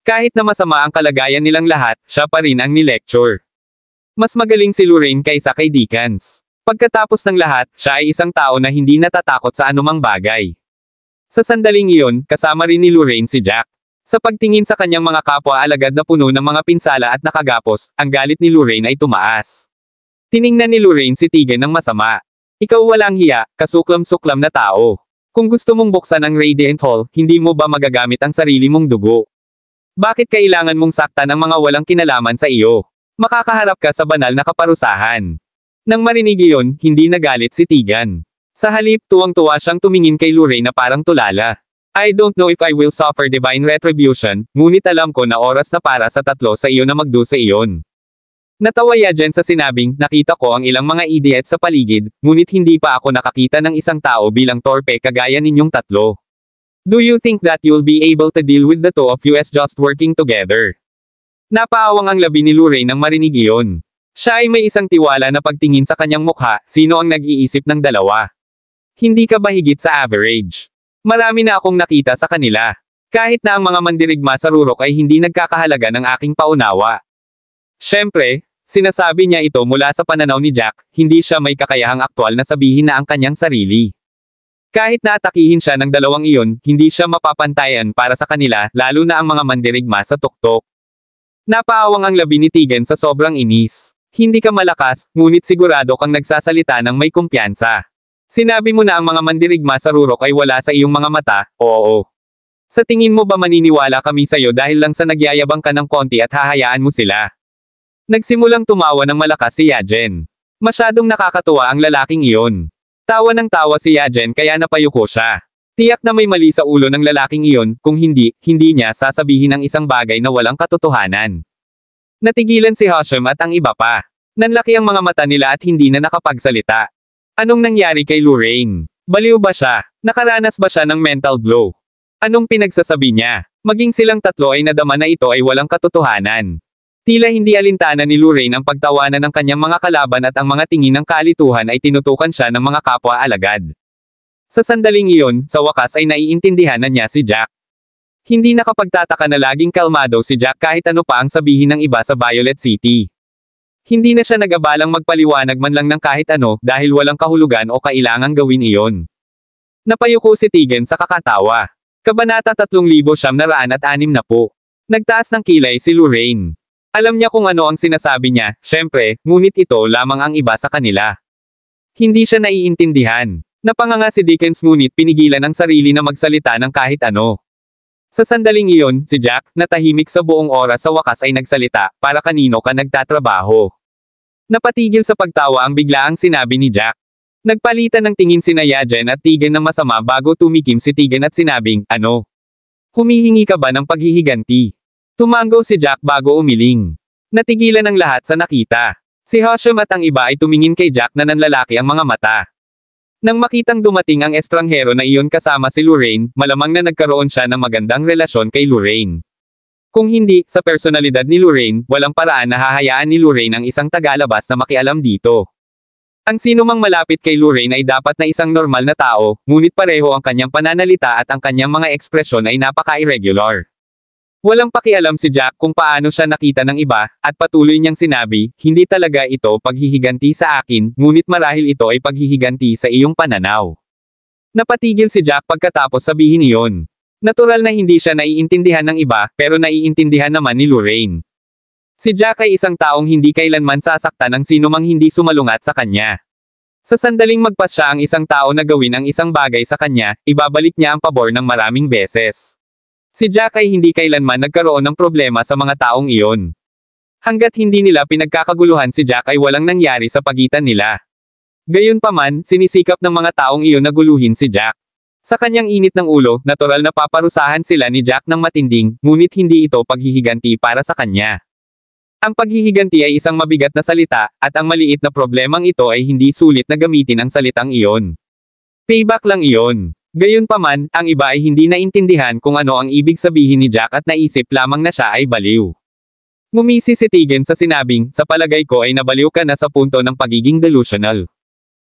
Kahit na masama ang kalagayan nilang lahat, siya pa rin ang ni-lecture. Mas magaling si Lorraine kaysa kay Dickens. Pagkatapos ng lahat, siya ay isang tao na hindi natatakot sa anumang bagay. Sa sandaling iyon, kasama rin ni Lorraine si Jack. Sa pagtingin sa kanyang mga kapwa-alagad na puno ng mga pinsala at nakagapos, ang galit ni Lorraine ay tumaas. Tiningnan ni Lorraine si Tegan ng masama. Ikaw walang hiya, kasuklam-suklam na tao. Kung gusto mong buksan ang Radiant Hall, hindi mo ba magagamit ang sarili mong dugo? Bakit kailangan mong saktan ang mga walang kinalaman sa iyo? Makakaharap ka sa banal na kaparusahan. Nang marinig iyon, hindi nagalit si Tegan. Sa halip, tuwang-tuwa siyang tumingin kay Lorraine na parang tulala. I don't know if I will suffer divine retribution, ngunit alam ko na oras na para sa tatlo sa iyo na magdusa iyon. Natawa Yajen sa sinabing, nakita ko ang ilang mga idiot sa paligid, ngunit hindi pa ako nakakita ng isang tao bilang torpe kagaya ninyong tatlo. Do you think that you'll be able to deal with the two of you as just working together? Napaawang ang labi ni Lorraine nang marinig iyon. Siya ay may isang tiwala na pagtingin sa kanyang mukha, sino ang nag-iisip ng dalawa? Hindi ka ba higit sa average? Marami na akong nakita sa kanila. Kahit na ang mga mandirigma sa rurok ay hindi nagkakahalaga ng aking paunawa. Siyempre, sinasabi niya ito mula sa pananaw ni Jack, hindi siya may kakayahang aktwal na sabihin na ang kanyang sarili. Kahit na atakihin siya ng dalawang iyon, hindi siya mapapantayan para sa kanila, lalo na ang mga mandirigma sa tuktok. Napaawang ang labi ni Tegan sa sobrang inis. Hindi ka malakas, ngunit sigurado kang nagsasalita ng may kumpiyansa. Sinabi mo na ang mga mandirigma sa rurok ay wala sa iyong mga mata, oo. Sa tingin mo ba maniniwala kami sa'yo dahil lang sa nagyayabang ka ng konti at hahayaan mo sila? Nagsimulang tumawa ng malakas si Yajen. Masyadong nakakatuwa ang lalaking iyon. Tawa ng tawa si Yajen kaya napayuko siya. Tiyak na may mali sa ulo ng lalaking iyon, kung hindi, hindi niya sasabihin ang isang bagay na walang katotohanan. Natigilan si Hashem at ang iba pa. Nanlaki ang mga mata nila at hindi na nakapagsalita. Anong nangyari kay Lorraine? Baliw ba siya? Nakaranas ba siya ng mental blow? Anong pinagsasabi niya? Maging silang tatlo ay nadama na ito ay walang katotohanan. Tila hindi alintana ni Lorraine ang pagtawanan ng kanyang mga kalaban at ang mga tingin ng kalituhan ay tinutukan siya ng mga kapwa alagad. Sa sandaling iyon, sa wakas ay naiintindihan na niya si Jack. Hindi nakapagtataka na laging kalmado si Jack kahit ano pa ang sabihin ng iba sa Violet City. Hindi na siya nag-abalang magpaliwanag man lang ng kahit ano dahil walang kahulugan o kailangang gawin iyon. Napayuko si Tegan sa kakatawa. Kabanata 3960. Nagtaas ng kilay si Lorraine. Alam niya kung ano ang sinasabi niya, syempre, ngunit ito lamang ang iba sa kanila. Hindi siya naiintindihan. Napanganga si Dickens ngunit pinigilan ang sarili na magsalita ng kahit ano. Sa sandaling iyon, si Jack, na tahimik sa buong oras sa wakas ay nagsalita, para kanino ka nagtatrabaho. Napatigil sa pagtawa ang biglaang sinabi ni Jack. Nagpalitan ng tingin sina Yajen at Tegan ng masama bago tumikim si Tegan at sinabing, ano? Humihingi ka ba ng paghihiganti? Tumango si Jack bago umiling. Natigilan ang lahat sa nakita. Si Hashem at ang iba ay tumingin kay Jack na nanlalaki ang mga mata. Nang makitang dumating ang estranghero na iyon kasama si Lorraine, malamang na nagkaroon siya ng magandang relasyon kay Lorraine. Kung hindi, sa personalidad ni Lorraine, walang paraan na hahayaan ni Lorraine ang isang tagalabas na makialam dito. Ang sinumang malapit kay Lorraine ay dapat na isang normal na tao, ngunit pareho ang kanyang pananalita at ang kanyang mga ekspresyon ay napaka-irregular. Walang pakialam si Jack kung paano siya nakita ng iba, at patuloy niyang sinabi, hindi talaga ito paghihiganti sa akin, ngunit marahil ito ay paghihiganti sa iyong pananaw. Napatigil si Jack pagkatapos sabihin iyon. Natural na hindi siya naiintindihan ng iba, pero naiintindihan naman ni Lorraine. Si Jack ay isang taong hindi kailanman sasaktan ng sinumang hindi sumalungat sa kanya. Sa sandaling magpas siya ang isang tao na gawin ang isang bagay sa kanya, ibabalik niya ang pabor ng maraming beses. Si Jack ay hindi kailanman nagkaroon ng problema sa mga taong iyon. Hanggat hindi nila pinagkakaguluhan si Jack ay walang nangyari sa pagitan nila. Gayunpaman, sinisikap ng mga taong iyon na guluhin si Jack. Sa kanyang init ng ulo, natural na paparusahan sila ni Jack ng matinding, ngunit hindi ito paghihiganti para sa kanya. Ang paghihiganti ay isang mabigat na salita, at ang maliit na problemang ito ay hindi sulit na gamitin ang salitang iyon. Payback lang iyon. Gayunpaman, ang iba ay hindi naintindihan kung ano ang ibig sabihin ni Jack at naisip lamang na siya ay baliw. Ngumisi si Tegan sa sinabing, sa palagay ko ay nabaliw ka na sa punto ng pagiging delusional.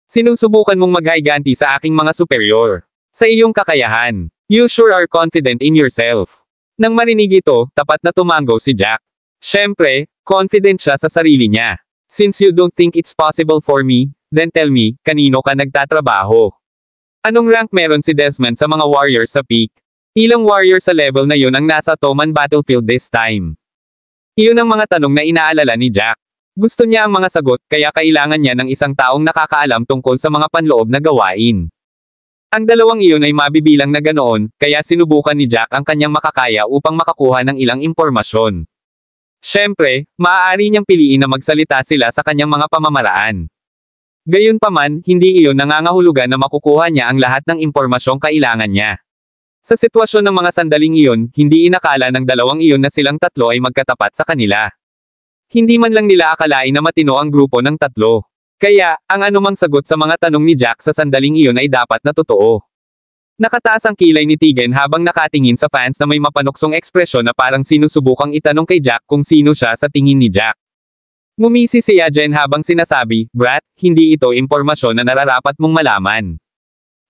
Sinusubukan mong maghiganti sa aking mga superior. Sa iyong kakayahan. You sure are confident in yourself. Nang marinig ito, tapat na tumango si Jack. Siyempre, confident siya sa sarili niya. Since you don't think it's possible for me, then tell me, kanino ka nagtatrabaho? Anong rank meron si Desmond sa mga warriors sa peak? Ilang warrior sa level na yun ang nasa Toman battlefield this time? Iyon ang mga tanong na inaalala ni Jack. Gusto niya ang mga sagot, kaya kailangan niya ng isang taong nakakaalam tungkol sa mga panloob na gawain. Ang dalawang iyon ay mabibilang na ganoon, kaya sinubukan ni Jack ang kanyang makakaya upang makakuha ng ilang impormasyon. Siyempre, maaari niyang piliin na magsalita sila sa kanyang mga pamamaraan. Gayunpaman, hindi iyon nangangahulugan na makukuha niya ang lahat ng impormasyong kailangan niya. Sa sitwasyon ng mga sandaling iyon, hindi inakala ng dalawang iyon na silang tatlo ay magkatapat sa kanila. Hindi man lang nila akalain na matino ang grupo ng tatlo. Kaya, ang anumang sagot sa mga tanong ni Jack sa sandaling iyon ay dapat na totoo. Nakataas ang kilay ni Tegan habang nakatingin sa fans na may mapanuksong ekspresyon na parang sinusubukang itanong kay Jack kung sino siya sa tingin ni Jack. Ngumisi si Yajen habang sinasabi, "Brat, hindi ito impormasyon na nararapat mong malaman.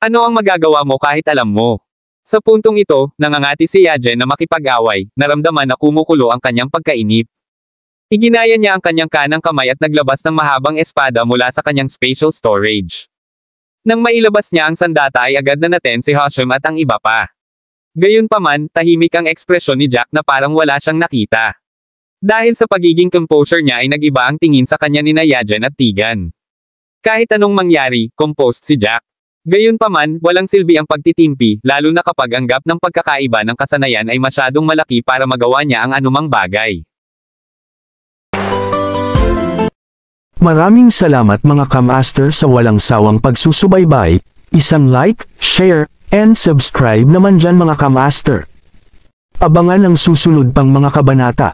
Ano ang magagawa mo kahit alam mo?" Sa puntong ito, nangangati si Yajen na makipag-away, naramdaman na kumukulo ang kanyang pagkainip. Iginaya niya ang kanyang kanang kamay at naglabas ng mahabang espada mula sa kanyang spatial storage. Nang mailabas niya ang sandata ay agad na naten si Hashim at ang iba pa. Gayunpaman, tahimik ang ekspresyon ni Jack na parang wala siyang nakita. Dahil sa pagiging composure niya ay nag-iba ang tingin sa kanya ni Yajen at Tegan. Kahit anong mangyari, composed si Jack. Gayunpaman, walang silbi ang pagtitimpi, lalo na kapag ang gap ng pagkakaiba ng kasanayan ay masyadong malaki para magawa niya ang anumang bagay. Maraming salamat mga ka-master sa walang sawang pagsusubaybay, isang like, share, and subscribe naman dyan mga ka-master. Abangan ang susunod pang mga kabanata.